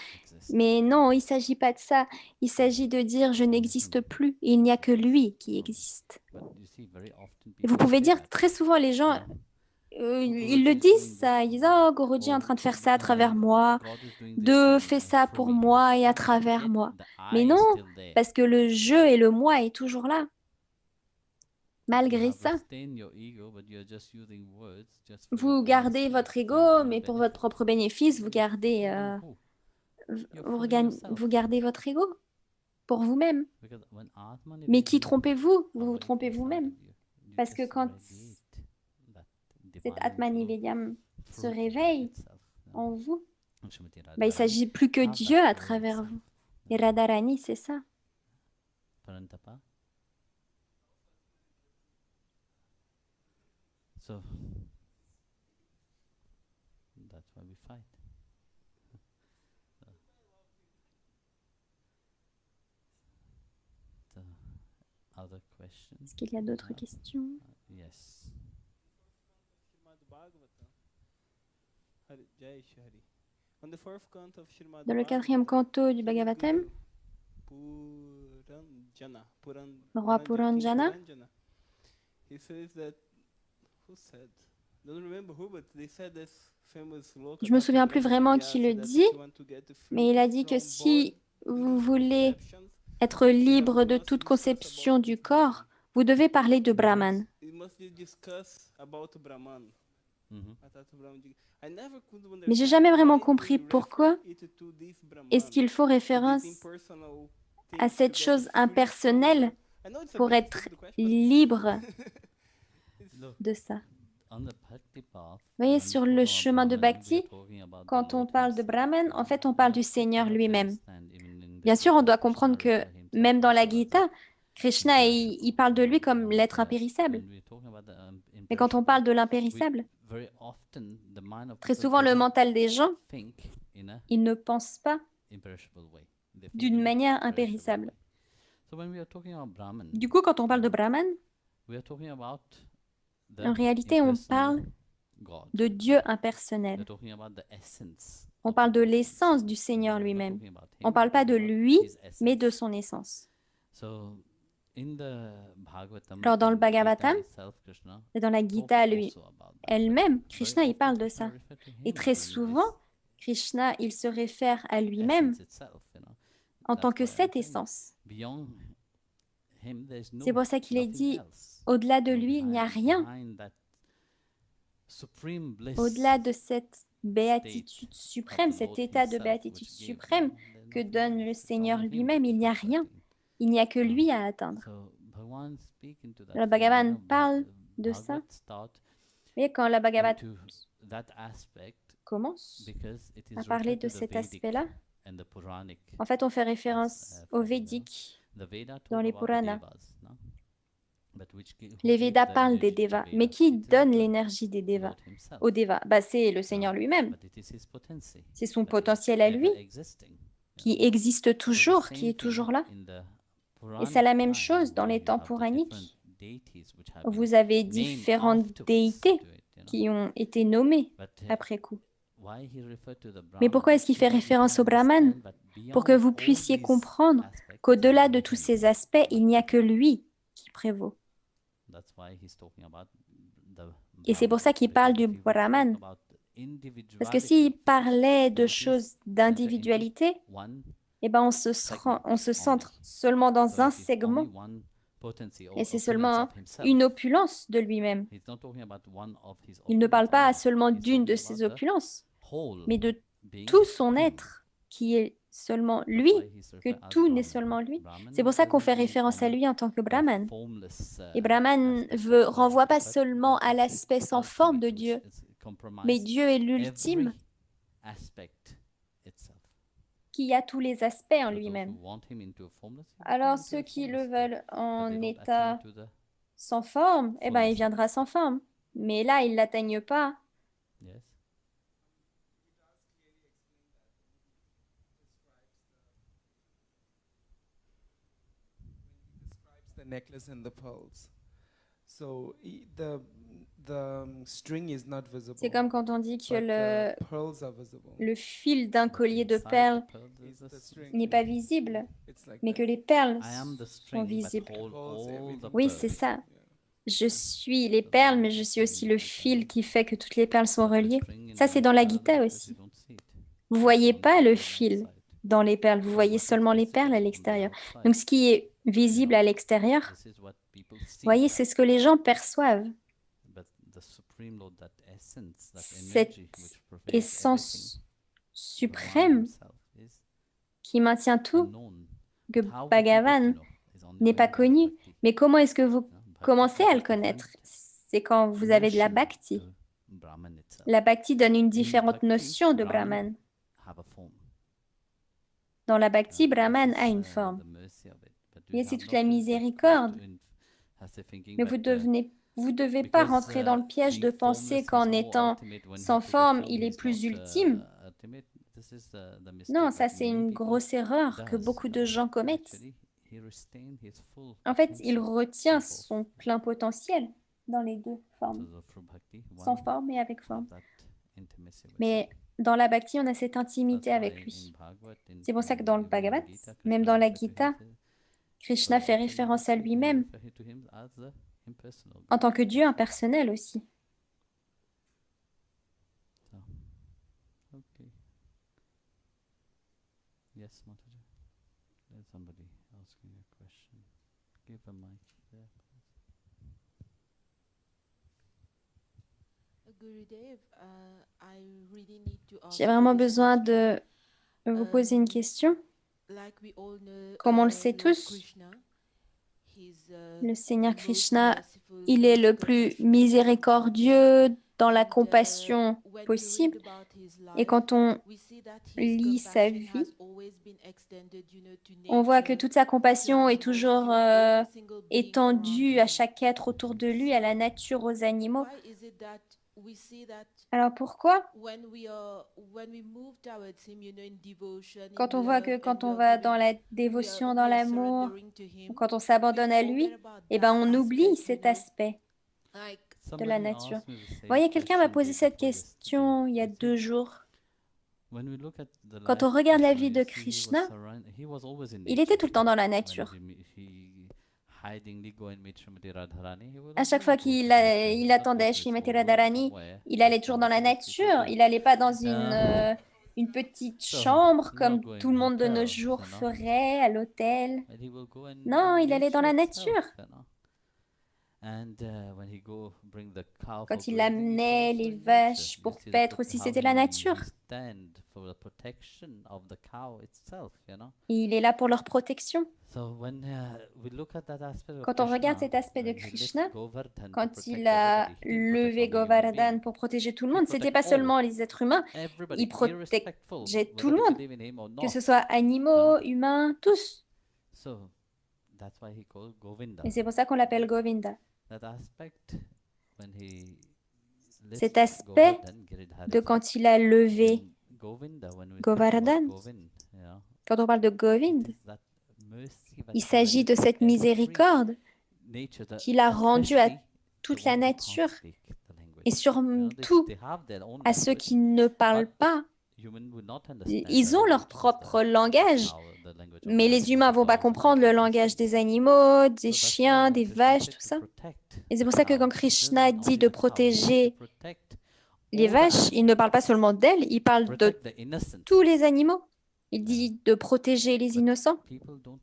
mais non, il ne s'agit pas de ça. Il s'agit de dire, je n'existe plus. Il n'y a que lui qui existe. Et vous pouvez dire, très souvent, les gens, ils le disent, ça. Ils disent, oh, Guruji est en train de faire ça à travers moi. Dieu fait ça pour moi et à travers moi. Mais non, parce que le je et le moi est toujours là. Malgré ça, vous gardez votre ego, mais pour votre propre bénéfice, vous gardez votre ego pour vous-même. Mais qui trompez-vous? Vous vous trompez vous-même. Parce que quand cet Atmanivedyam se réveille en vous, il ne s'agit plus que Dieu à travers vous. Et Radharani, c'est ça.
So that's why we fight. The other question.
Est-ce qu'il y a d'autres questions?
Yes.
Dans le 4e canto du Bhagavatam, le roi Puranjana, je me souviens plus vraiment qui le dit, mais il a dit que si vous voulez être libre de toute conception du corps, vous devez parler de Brahman. Mais j'ai jamais vraiment compris pourquoi est-ce qu'il faut référence à cette chose impersonnelle pour être libre de ça. Vous voyez, sur le chemin de Bhakti, quand on parle de Brahman, en fait, on parle du Seigneur lui-même. Bien sûr, on doit comprendre que même dans la Gita, Krishna, il parle de lui comme l'être impérissable. Mais quand on parle de l'impérissable, très souvent, le mental des gens, ils ne pensent pas d'une manière impérissable.
So when we are talking about Brahman,
Du coup, quand on parle de Brahman,
we are talking about the
en réalité, on
impersonal
parle
God.
de Dieu
We
impersonnel.
are talking about the essence
On
of
parle
the
de
God.
l'essence du Seigneur
We are not
lui-même.
talking about
On
him,
ne parle
we're
pas de
talking about
lui,
his
mais de
essence.
son essence.
So in the Bhagavatam,
Alors, dans le
in Gita
Bhagavatam
itself, Krishna
et dans la
talks
Gita
also about that.
elle-même,
Very
Krishna, il
often
parle de
Krishna
ça.
refer to
Et
him
très
being
souvent, Krishna, il se réfère à
this
lui-même
essence itself,
en tant
That's
que
why I'm
cette
saying
essence.
beyond him, there's
C'est pour ça qu'il est
nothing
dit,
else.
au-delà de lui, il n'y a rien.
Behind that supreme bliss
Au-delà de cette béatitude suprême, cet état de béatitude suprême que donne le Seigneur lui-même, il n'y a rien. Il n'y a que lui à atteindre. Le Bhagavan parle de ça. Et quand le Bhagavad commence à parler de cet aspect-là, en fait, on fait référence au Védique dans les Puranas. Les Védas parlent des Devas, mais qui donne l'énergie des Devas aux Devas? C'est le Seigneur lui-même. C'est son potentiel à lui qui existe toujours, qui est toujours là. Et c'est la même chose dans les temps puraniques. Vous avez différentes déités qui ont été nommées après coup. Mais pourquoi est-ce qu'il fait référence au Brahman? Pour que vous puissiez comprendre qu'au-delà de tous ces aspects, il n'y a que lui qui prévaut. Et c'est pour ça qu'il parle du Brahman. Parce que s'il parlait de choses d'individualité, eh ben on se centre seulement dans un segment. Et c'est seulement une opulence de lui-même. Il ne parle pas seulement d'une de ses opulences, mais de tout son être, qui est seulement lui, que tout n'est seulement lui. C'est pour ça qu'on fait référence à lui en tant que Brahman. Et Brahman renvoie pas seulement à l'aspect sans forme de Dieu, mais Dieu est l'ultime qui a tous les aspects en lui-même. Alors ceux qui le veulent en état sans forme, eh ben, il viendra sans forme. Mais là, ils ne l'atteignent pas.
The necklace and the pearls. So the string is not visible.
C'est comme quand on dit que
but the pearls are visible.
le fil d'un collier de perles
Is the string.
n'est pas visible,
It's like
mais
that.
que les perles
I am the
sont
string that
visibles.
hold all the
Oui,
pearls.
c'est ça. Je suis les perles, mais je suis aussi le fil qui fait que toutes les perles sont reliées. Ça, c'est dans la Gita aussi. Vous voyez pas le fil dans les perles, vous voyez seulement les perles à l'extérieur. Donc, ce qui est visible à l'extérieur, vous voyez, c'est ce que les gens perçoivent. Cette essence suprême qui maintient tout, que Bhagavan n'est pas connu. Mais comment est-ce que vous commencez à le connaître? C'est quand vous avez de la bhakti. La bhakti donne une différente notion de Brahman. Dans la bhakti, Brahman a une forme. Et c'est toute la miséricorde. Mais vous devez pas rentrer dans le piège de penser qu'en étant sans forme, il est plus ultime. Non, ça c'est une grosse erreur que beaucoup de gens commettent. En fait, il retient son plein potentiel dans les deux formes, sans forme et avec forme. Mais dans la bhakti, on a cette intimité avec lui. C'est pour ça que dans le Bhagavad, même dans la Gita, Krishna fait référence à lui-même en tant que Dieu impersonnel aussi.
Yes, Mataji. There's somebody asking a question. Give a mic there, please.
J'ai vraiment besoin de vous poser une question. Comme on le sait tous, le Seigneur Krishna, il est le plus miséricordieux dans la compassion possible. Et quand on lit sa vie, on voit que toute sa compassion est toujours étendue à chaque être autour de lui, à la nature, aux animaux. Alors pourquoi? Quand on voit que quand on va dans la dévotion, dans l'amour, ou quand on s'abandonne à lui, eh ben on oublie cet aspect de la
Somebody
nature.
asked me the
Vous
same
voyez, quelqu'un m'a
question
posé
day
cette
before yesterday.
question il y a
He
2
said,
jours.
when we look at the
Quand
life
on
of
regarde la
Krishna,
vie
you
de
see
Krishna,
he was always in
il était
nature.
tout le temps dans la
When
nature.
he hidingly go and meet Srimati Radharani, he will
À chaque
always
fois
go to
qu'il
nature. He
il
will not go
attendait
to his
Srimati
own room
Radharani,
somewhere
il
like
allait toujours dans la
nowadays people
nature.
do.
Il n'allait pas dans
Uh,
une petite
so
chambre
he will not
comme
go in
tout le monde de nos
hotels,
jours
you know,
ferait à l'hôtel.
but he will go in
Non, il allait dans
nature
la
itself,
nature.
you know. And when he go bring the cow for
Quand il
grazing, it's
amenait
also
les
in nature.
vaches
You
pour
see
paître aussi,
how
c'était la nature.
he stand for the protection of the cow itself, you know.
Et il est là pour leur protection.
So when we look at that aspect of
Quand on regarde
Krishna,
cet aspect de
when he lifts
Krishna,
Govardhan to
quand
protect
il a
everybody, he didn't protect
levé
only human
Govardhan
beings.
pour protéger tout le
He
monde, c'était
protect
pas
all,
seulement les êtres humains,
everybody,
il protégeait
irrespectful,
tout
whether
le
they
monde,
believe in him or
que ce
not,
soit
you know.
animaux, humains, tous.
So that's why he called Govinda.
Et c'est pour ça qu'on l'appelle Govinda.
That aspect when he lifts
Cet aspect
Govardhan, Giridhara
de
itself,
quand il a levé
and Govinda, when we talk
Govardhan,
about Govind, you know,
quand on parle de
it
Govind,
is that mercy that
il
he
s'agit de
manifests
cette
every
miséricorde
nature,
qu'il a rendue à
especially
toute
the
la
one who can't
nature
speak the language.
et
You know,
surtout
they have their own
à ceux
language,
qui ne parlent
but
pas.
human would not understand
Ils
the
ont leur
language of
propre
the
langage,
cow, the language of
mais
the
les
animal,
humains
the
vont pas
dogs,
comprendre le
whatever they
langage
say.
des animaux, des
So that's why
chiens,
when
des
Krishna
vaches,
said
tout
to
ça.
protect
Et c'est
the
pour ça que
cow,
quand
he
Krishna
doesn't
dit
only
de
the cow, he said to
protéger
protect
les
all the
vaches, il ne
animals,
parle pas seulement d'elles, il parle de
protect the innocents.
tous les animaux. Il dit de protéger les
But
innocents.
people don't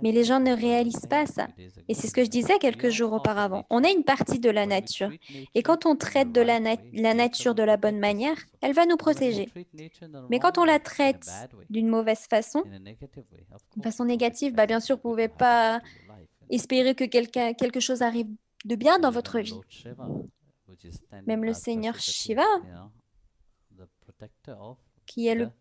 Mais
realize
les
that,
gens ne
as I was
réalisent pas
saying
ça.
few days
Et
ago,
c'est ce que je
you know.
disais
We
quelques
are
jours
part of
auparavant. On
nature.
a une partie de la
When we
nature.
treat
Et
nature
quand on
in the
traite de
right way,
la
nature
nature
will
de la bonne
protect us
manière,
also.
elle va nous
But when we
protéger.
treat nature in the
Mais quand
wrong
on la
way, in a
traite
bad way,
d'une mauvaise façon,
in a negative way, of
de
course
façon
you don't
négative,
expect
bien sûr, vous
something
ne
good
pouvez
to happen
pas
to your life, you know.
espérer que quelque chose arrive de bien dans
And
votre
even
vie.
Lord Shiva, which is standing
Même le
at
Seigneur
Pashupati,
Shiva,
you know, the protector of
qui est
the
le
innocent,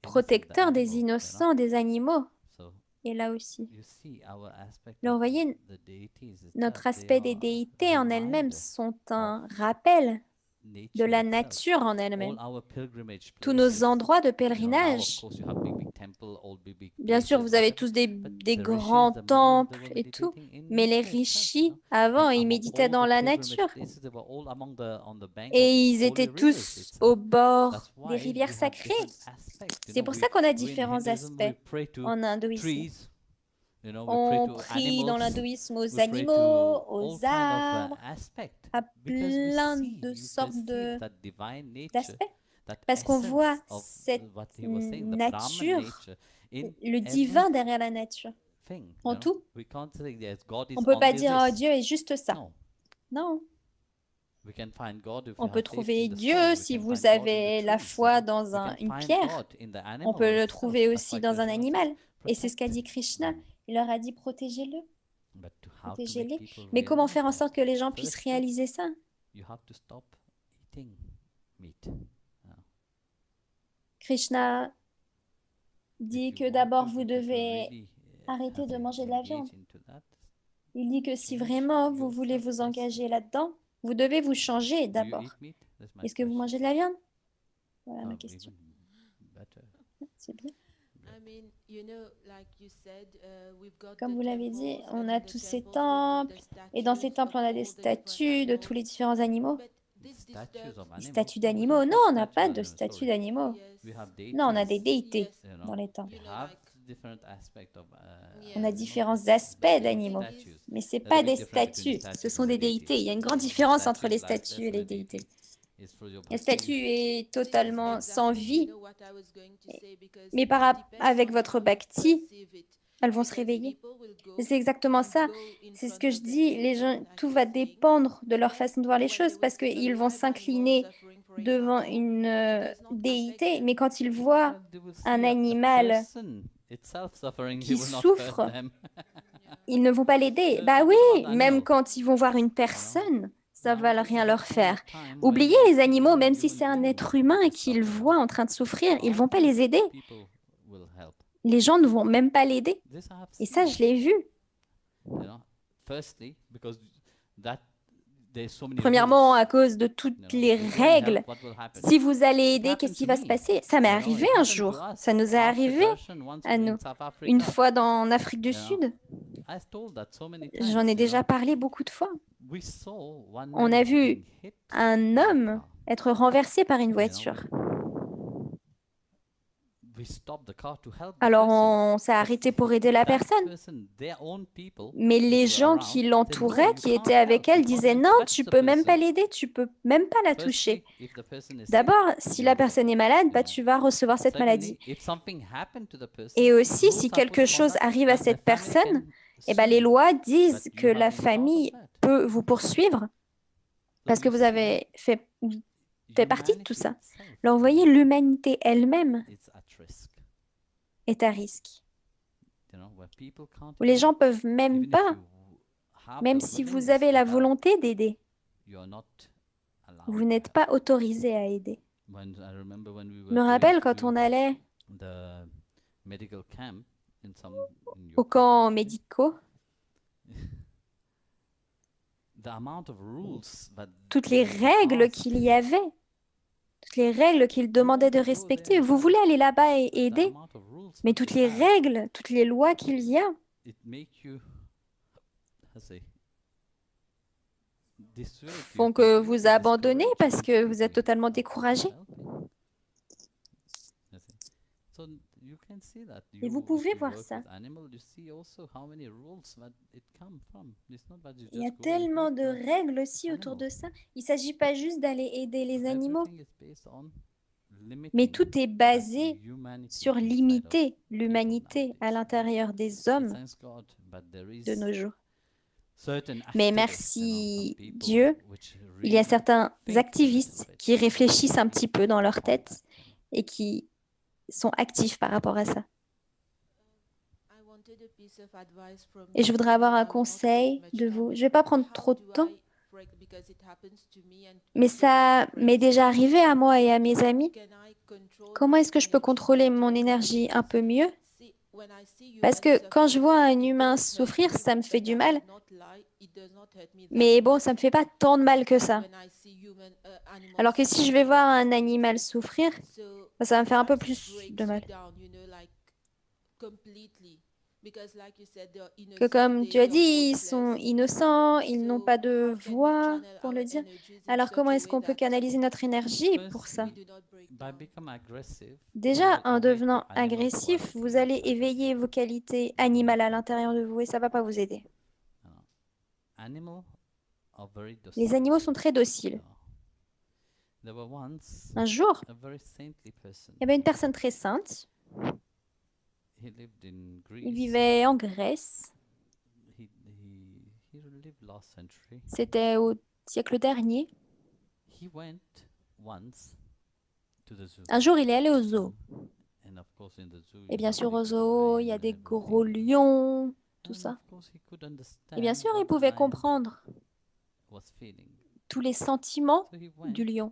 the
protecteur des
animal, you know.
innocents, des animaux,
So
est là aussi.
you see our aspect
Alors,
of
vous voyez,
the deities
notre
itself, they
aspect des
are
déités
a
en elles-mêmes
reminder
sont
of
un rappel de
nature
la
itself.
nature en
All
elle-même.
our pilgrimage
Tous nos
places,
endroits de
you know, now of
pèlerinage.
course you have big temple, all big
Bien sûr,
places,
vous avez
whatever,
tous
but
des
the
grands
rishis, the munis, they
temples
were
et tout,
meditating in
mais les
nature itself, you
rishis,
know.
avant,
And
ils
among
méditaient
all
dans
the
la
pilgrimage
nature.
places, they were all on the bank of
Et ils
holy
étaient
rivers
tous
itself.
au bord
That's
des
why
rivières
we have
sacrées.
different aspects. You
C'est
know,
pour ça qu'on a
we in
différents
Hinduism we
aspects
pray to
en hindouisme.
trees, you know, we pray
On
to
prie dans
animals,
l'hindouisme aux
we pray
animaux,
to
aux
all kind of
arbres,
aspect,
à
because we
plein
see,
de
you
sortes
perceive that divine nature,
d'aspects.
that
Parce qu'on
essence
voit
of
cette
what he was saying, the Brahman
nature,
nature in
le divin
everything,
derrière la nature.
you
En
know.
tout.
We can't say yes, God is
On ne peut pas
only
dire oh,
this.
Dieu est juste ça.
No,
Non.
we can find God if
On
we
peut
have faith
trouver
in the
Dieu
stone. We
si
can
vous
find God in the
avez la
trees, you
foi
know.
dans
We can
une
find
pierre.
God in the
On
animal
peut le
itself.
trouver
That's
aussi
why
dans un
Krishna said,
animal. Et c'est ce qu'a
protect
dit Krishna.
them.
Il leur a dit protégez-le,
But to how to make
protégez-les.
people
Mais comment faire en
realize that?
sorte que les gens puissent
Firstly,
réaliser ça?
you have to stop eating meat.
Krishna
If
dit
you
que
want
d'abord
to
vous devez
really
arrêter
have
de manger de la viande.
engage into that,
Il dit que si
change
vraiment vous voulez
yourself
vous
first.
engager là-dedans, vous devez vous changer
Do you
d'abord.
eat meat? That's my
Est-ce que vous
question.
mangez de la viande? Voilà
Oh,
ma question.
even better.
C'est bien.
Comme
Comme vous l'avez dit, on a tous ces temples, et dans ces temples, on a des statues de tous les différents animaux.
Statues of
Des
animals.
statues
We
d'animaux?
don't
Non,
have
on n'a
statues
pas
of
de
animals,
statues
sorry.
d'animaux.
We have
Non, on a des
deities,
déités
you know.
dans les temples.
We have different aspects of
On a
animals,
différents
but
aspects
they're
d'animaux.
statues.
Mais ce n'est
There's a
pas
big
des
difference between
statues, ce
statues
sont
and
des
a deity.
déités. Il y a une grande
A
différence entre
statue
les
is lifeless
statues et
and a
les
deity
déités.
is Surya
La
Bhakti.
statue est totalement sans vie, mais avec votre bhakti, elles vont se réveiller. Et c'est exactement ça. C'est ce que je dis. Les gens, tout va dépendre de leur façon de voir les choses parce qu'ils vont s'incliner devant une déité, mais quand ils voient
Well, they will
un
see a
animal
person itself suffering, he
qui
will not
souffre,
hurt them.
ils ne vont pas l'aider. Bah oui, même quand ils vont voir une personne, ça va rien leur faire. Oubliez les animaux, même si c'est un être humain qu'ils voient en train de souffrir, ils ne vont pas les aider.
People will help.
Les gens ne vont même pas l'aider.
This I have
Et ça,
seen,
je l'ai vu.
you know. Firstly, because that there's so many
Premièrement,
rules.
à cause de
You
toutes
know,
les
if you go and help,
règles.
what will happen?
Si vous allez
It
aider,
happened
qu'est-ce qui
to
va se
me.
passer? Ça m'est
You know,
arrivé
it
un
happened to
jour.
us.
Ça nous est
After
arrivé
Darshan, once
à
we were
nous.
in South
Une
Africa,
fois en Afrique du
you know,
Sud,
I've told that so many
j'en
times,
ai
you
déjà
know.
parlé beaucoup de fois.
We saw one
On
man
a vu
being hit
un
by a
homme
car.
être renversé par une
You know,
voiture.
we stopped the car to help the
Alors
person.
on s'est
But
arrêté pour aider la
that
personne.
person, their own people,
Mais
which
les
were
gens
around,
qui
said, no,
l'entouraient,
you
qui
can't
étaient avec
help.
elle,
You can't
disaient
even
non,
touch
tu
the
peux même pas
person.
l'aider, tu peux même pas la toucher.
Firstly, if the person is sick,
D'abord, si la
you,
personne est malade,
you
bah,
know.
tu vas recevoir cette maladie.
Secondly, if something happened to the person,
Et aussi,
rules
si
are put
quelque
on
chose
that,
arrive à
that the
cette
family
personne,
can
eh ben,
sue
les
you,
lois
that
disent que
you have
la
been part of
famille
that.
peut vous poursuivre
So
parce que
you
vous
see,
avez fait partie de
humanity
tout ça.
itself,
Alors, vous voyez, l'humanité elle-même
it's at risk.
est à risque.
You know, where people can't
Où les
even,
gens peuvent même
even if
pas,
you have
même
the
si vous
willingness
avez
to
la
help,
volonté d'aider,
you're not allowed
vous
to
n'êtes
help.
pas autorisé à aider.
I remember when we
Je
were
me
going
rappelle quand
to
on allait
the medical camp in
aux
your
camps
country,
médicaux,
the amount of rules that
toutes les
they
règles
asked,
qu'il y avait, toutes les règles qu'il
you
demandait
want
de
to go there
respecter.
and
Vous
help,
voulez aller là-bas et
but the
aider,
amount of rules
mais
that
toutes
they
les
have,
règles, toutes les lois qu'il y a,
it make you, how say, dissuade you,
font
it
que
make
vous
you
abandonnez
discourage
parce que vous êtes
completely
totalement
from
découragé.
helping. You see. So you can see that
Et vous
if
pouvez
you
voir
work
ça.
with animal, you see also how many rules that it come from. It's not that you
Il y a
just go and
tellement
help
de
the
règles aussi autour
animal.
de ça. Il ne s'agit pas juste d'aller aider les animaux,
Everything is based on
mais
limiting
tout est
that
basé
humanity
sur
inside of
limiter
people
l'humanité à
nowadays.
l'intérieur des
But
hommes
thanks God, but there
de
is
nos jours.
certain
Mais
activists, some
merci
people
Dieu,
which
il y a
really
certains
think a
activistes
little bit
qui réfléchissent un petit peu dans leur
about
tête
that, you know.
et qui sont actifs par rapport à ça. Et je voudrais avoir un conseil de vous. Je ne vais pas prendre trop de temps, mais ça m'est déjà arrivé à moi et à mes amis. Comment est-ce que je peux contrôler mon énergie un peu mieux? Parce que quand je vois un humain souffrir, ça me fait du mal. Mais bon, ça ne me fait pas tant de mal que ça. Alors que si je vais voir un animal souffrir, bah, ça va me faire un peu plus de mal. Que comme tu as dit, ils sont innocents, ils n'ont pas de voix pour le dire. Alors comment est-ce qu'on peut canaliser notre énergie pour ça?
Firstly, by become aggressive,
Déjà,
you will
en
awake
devenant
the animal
agressif,
quality
vous allez
inside.
éveiller vos qualités animales à l'intérieur de vous et ça ne va pas vous aider.
You know. Animal are very
Les
docile.
animaux sont très
You
dociles.
know. There were once
Un jour,
a very saintly person.
il y avait une personne très sainte.
He lived in
Il
Greece.
vivait en Grèce.
He lived last century.
C'était au siècle dernier.
He went once to the zoo.
Un jour, il est allé au zoo.
And of course in the zoo
Et
you
bien
have
sûr,
big
au zoo, il y a
lion and
des
everything.
gros lions, tout
And
ça.
of course he could understand
Et bien sûr,
what
il
the
pouvait
lion
comprendre
was feeling.
tous les sentiments
So he went
du lion.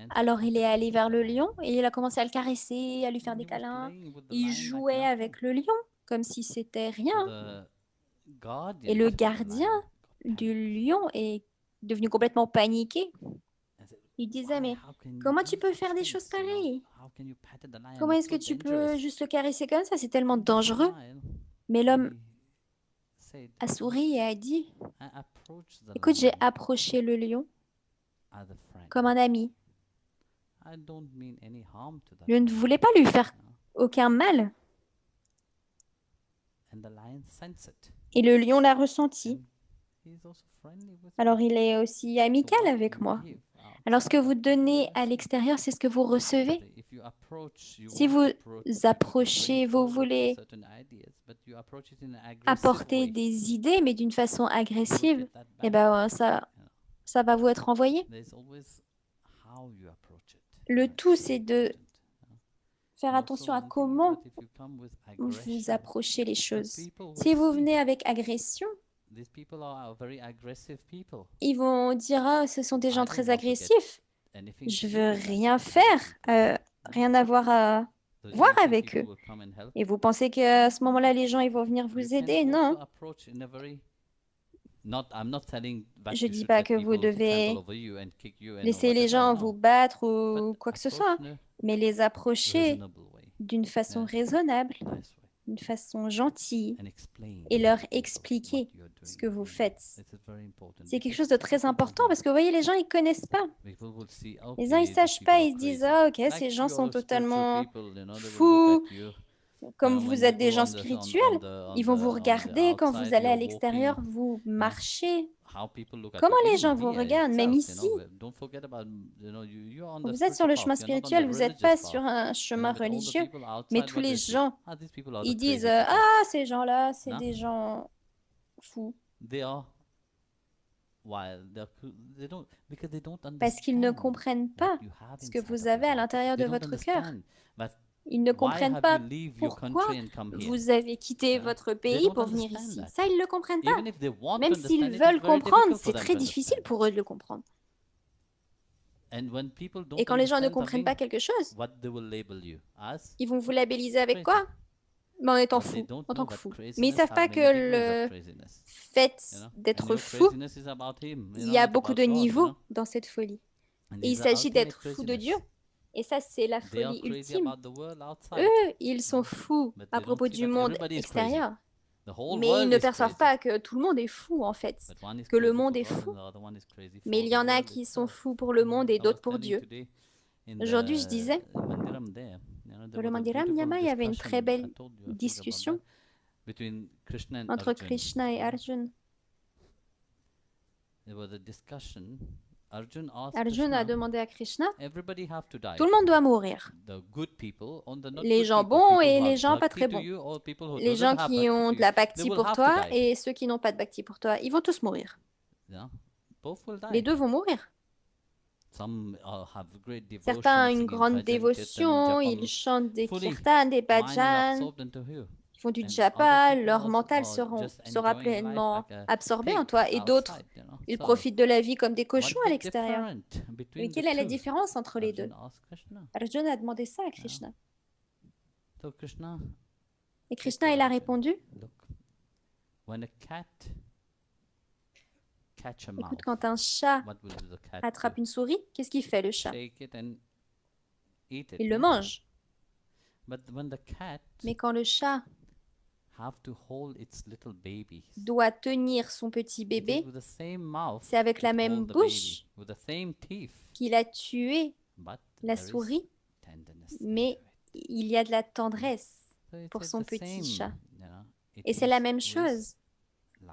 and
Alors, il est
started
allé vers le
petting the
lion et il a commencé à le caresser, à lui faire
And
des
he was
câlins.
playing with the
Il
lion like
jouait
nothing.
avec le lion comme si c'était rien.
The guardian
Et le
of the
gardien
lion got
du
panicked
lion est devenu complètement paniqué.
and said,
Il disait,
"Why?
mais
How can you
comment
do
tu peux
such
faire des
things,
choses
you know?
pareilles?
How can you pat the lion?
Comment
It's
est-ce que
so
tu peux
dangerous."
juste le caresser comme ça? C'est tellement
And he
dangereux.
smiled
Mais l'homme
and he said,
a souri et a dit,
"I approached the
écoute, j'ai
lion
approché le lion
as a friend.
comme un ami.
I don't mean any harm to that
Je ne
lion,
voulais pas lui faire
you know."
aucun mal.
And the lion sensed it.
Et le lion l'a ressenti.
And he's also friendly with me.
Alors il est aussi
So
amical
what
avec
you
moi.
give
Alors ce que vous
outside,
donnez à
receive.
l'extérieur, c'est ce que vous recevez.
If you approach, you
Si
want
vous
to bring
approchez, vous
forward
voulez
certain ideas, but you approach it in an aggressive
apporter
way,
des idées, mais d'une façon
you will
agressive,
get that
eh
back.
ben,
You know.
ça va vous être envoyé.
There's always how you approach it.
Le
It's
tout,
very
c'est de
important, you know.
faire
And also
attention à
one thing is
comment
that if you come with
vous
aggression,
approchez les
the
choses.
people will
Si vous
see.
venez avec agression,
These people are very aggressive people.
ils vont dire, ah, ce sont des
I
gens
don't
très
want to get
agressifs.
anything
Je
to
veux
do with that
rien
kind of
faire,
people.
rien avoir à
So
voir
you think
avec
people
eux.
will come and help?
Et vous pensez qu'à ce moment-là, les gens ils vont venir
You
vous
can
aider?
also
Non.
approach in a very
Je ne dis pas que vous devez laisser les gens vous battre ou quoi que ce soit, mais les approcher d'une façon raisonnable, d'une façon gentille et leur expliquer ce que vous faites. C'est quelque chose de très important parce que vous voyez, les gens, ils ne connaissent pas. Les gens, ils ne sachent pas, ils se disent, ah ok, ces gens sont totalement fous. Comme vous êtes des gens spirituels, ils vont vous regarder quand vous allez à l'extérieur, vous marchez. Comment les gens vous regardent, même ici? Vous êtes sur le chemin spirituel, vous n'êtes pas sur un chemin religieux, mais tous les gens, ils disent, ah, ces gens-là, c'est des gens fous. Parce qu'ils ne comprennent pas ce que vous avez à l'intérieur de votre cœur. Ils ne comprennent pas pourquoi vous avez quitté votre pays pour venir ici. Ça, ils ne le comprennent pas. Même s'ils veulent comprendre, c'est très difficile pour eux de le comprendre. Et quand les gens ne comprennent pas quelque chose, ils vont vous labelliser avec quoi? En étant fou, en tant que fou. Mais ils ne savent pas que le fait d'être fou, il y a beaucoup de niveaux dans cette folie. Et il s'agit d'être fou de Dieu. Et ça, c'est la folie ultime. Eux, ils sont fous à propos du monde extérieur. Mais ils ne perçoivent pas que tout le monde est fou, en fait. Que le monde est fou. Mais il y en a qui sont fous pour le monde et d'autres pour Dieu. Aujourd'hui, je disais, dans le Mandiram Nyama, il y avait une très belle discussion entre Krishna et Arjuna. Arjuna a demandé à Krishna, tout le monde doit mourir. Les gens bons et les gens pas très bons. Les gens qui ont de la bhakti pour toi et ceux qui n'ont pas de bhakti pour toi, ils vont tous mourir. Les deux vont mourir. Certains ont une grande dévotion, ils chantent des kirtans, des bhajans, ils font du japa, leur mental sera pleinement absorbé en toi. Et d'autres, ils profitent de la vie comme des cochons à l'extérieur. Mais quelle est la différence entre les deux? Arjuna a demandé ça à Krishna. Et Krishna, il a répondu, écoute, quand un chat attrape une souris, qu'est-ce qu'il fait, le chat? Il le mange. Mais quand le chat doit tenir son petit bébé, c'est avec la même bouche qu'il a tué la souris, mais il y a de la tendresse pour son petit chat. Et c'est la même chose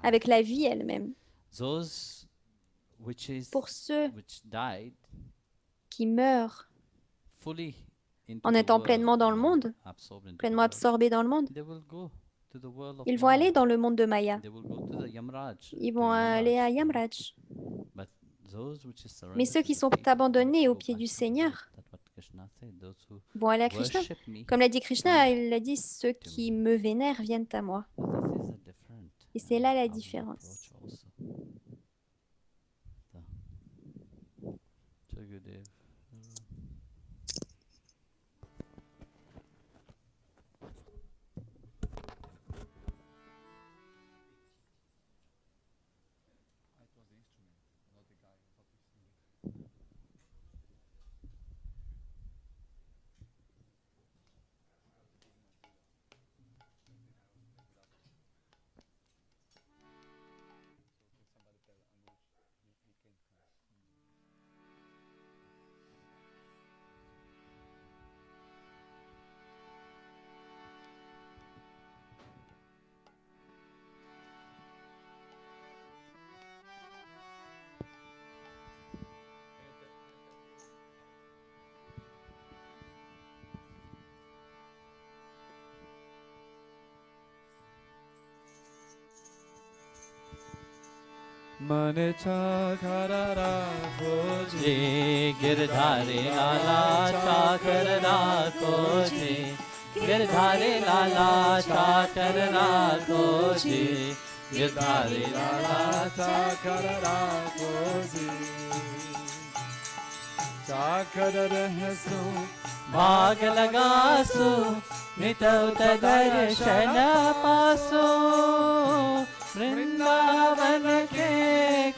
avec la vie elle-même. Pour ceux qui meurent en étant pleinement dans le monde, pleinement absorbés dans le monde, ils vont aller dans le monde de Maya. Ils vont aller à Yamraj. Mais ceux qui sont abandonnés au pied du Seigneur vont aller à Krishna. Comme l'a dit Krishna, il a dit, ceux qui me vénèrent viennent à moi. Et c'est là la différence.
मन चाकरा खोजे
गिरधारे लाला चाकर राखो जी गिरधारे लाला चाकर राखो जी गिरधारे लाला
चाकरा खोजे चाकर रहसो
भाग लगासो मितौ दर्शन पासो वृंदावन के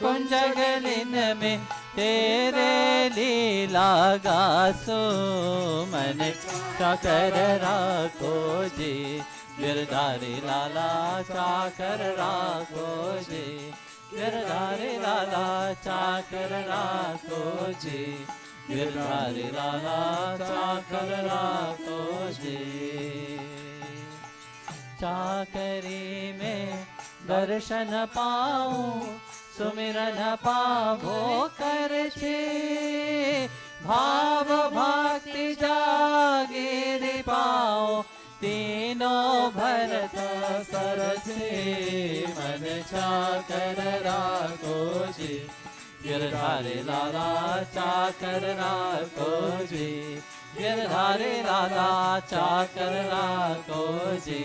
कुंज गलिन में तेरे लीला गासो मन चाकर राखो जी गिरधारी लाला चाकर राखो जी गिरधारी लाला चाकर राखो जी गिरधारी लाला चाकर राखो जी चाकरी में दर्शन पाऊं सुमिरन पावो कर छे भाव भक्ति जागीर पाओ तीनों भरत सरसे मन चाकर राखो जी गिरधारी लाला चाकर राखो जी गिरधारी लाला चाकर राखो जी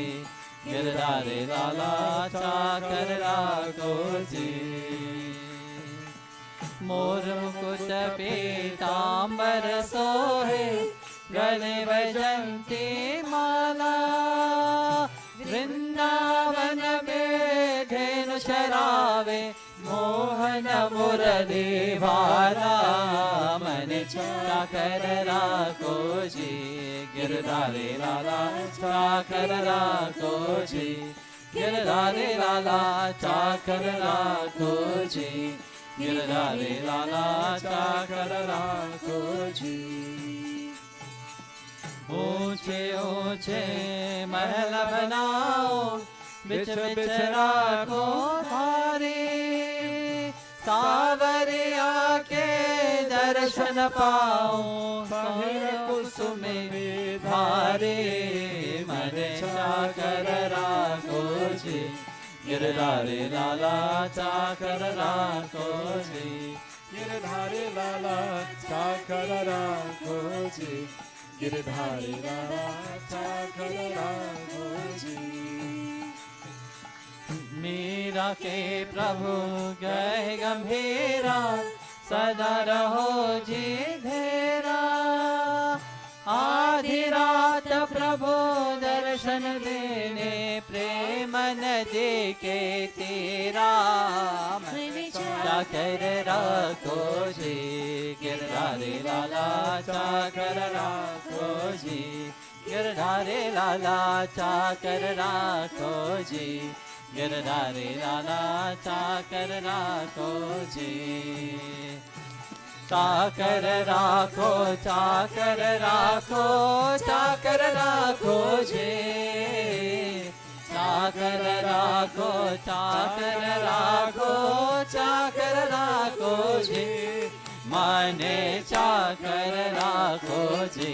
गिरधारी लाला चाकर राखो जी मोर मुकुट पीतांबर सोहे गले वैजंती माला वृंदावन में धेनु चरावे मोहन मुरली भाला मन चाकर राखो जी गिरधारी लाला चाकर राखो जी गिरधारी लाला चाकर राखो जी गिरधारी लाला चाकर राखो जी ऊंचे ऊंचे महल बनाओ बिच बिच राखो धारी सावरिया के दर्शन पाओ बाहिर कुसुम धारे मन चाकर राखो जी गिरधारी लाला चाकर राखो जी गिरधारी लाला चाकर राखो जी गिरधारी लाला चाकर राखो जी मीरा के प्रभु गए गंभीरा सदा रहो जी धेरा आधी रात प्रभु दर्शन देने प्रेम नदी के तीरा चाकर राखो जी गिरधारी लाला चाकर राखो जी गिरधारी लाला चाकर राखो जी गिरधारी लाला चाकर राखो जी चाकर राखो चाकर राखो चाकर राखो जी चाकर राखो चाकर राखो चाकर राखो जी माने चाकर राखो जी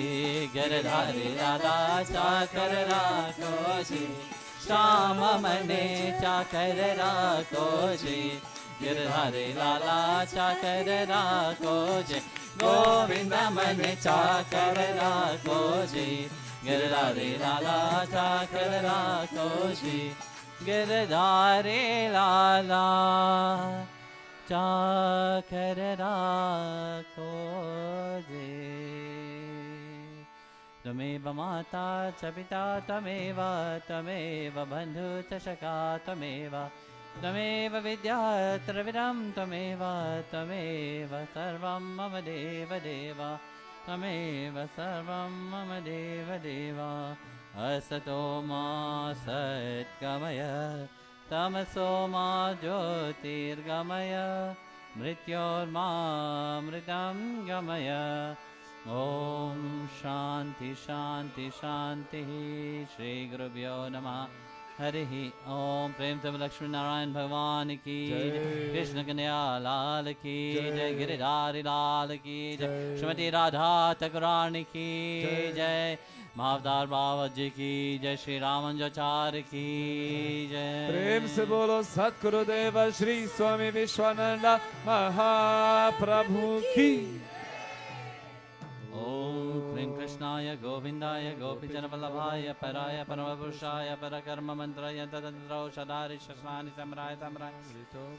गिरधारी लाला चाकर राखो जी श्याम मने चाकर राखो जी गिरधारी लाला चाकर राखो जी गोविंद मने चाकर राखो जी गिरधारी लाला चाकर राखो जी गिरधारी लाला चाकर राखो जी त्वमेव माता च पिता त्वमेव त्वमेव बन्धु च सखा त्वमेव त्वमेव विद्या त्रिविधं त्वमेव त्वमेव सर्वं मम देव देव त्वमेव सर्वं मम देव देव असतो मा सद्गमय तमसो मा ज्योतिर्गमय मृत्योर्मामृतं गमय ओम शांति शांति शांति श्री गुरुभ्यो नमः हरि ओम प्रेम से लक्ष्मी नारायण भगवान की कृष्ण कन्हैया लाल की जय गिरिधारी लाल की जय श्रीमती राधा ठाकुरानी की जय महावतार बाबा जी की जय श्री रामानुजाचार्य की जय
प्रेम से बोलो सतगुरुदेव श्री स्वामी विश्वानंद महाप्रभु की
ओम क्लीं कृष्णाय गोविंदाय गोपीजनवल्लभाय पराय परमपुरुषाय परकर्म मंत्राय तदंत्रौ सदारि शस्नानि सम्राय सम्राय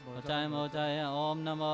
मोचाय मोचाय ओम नमो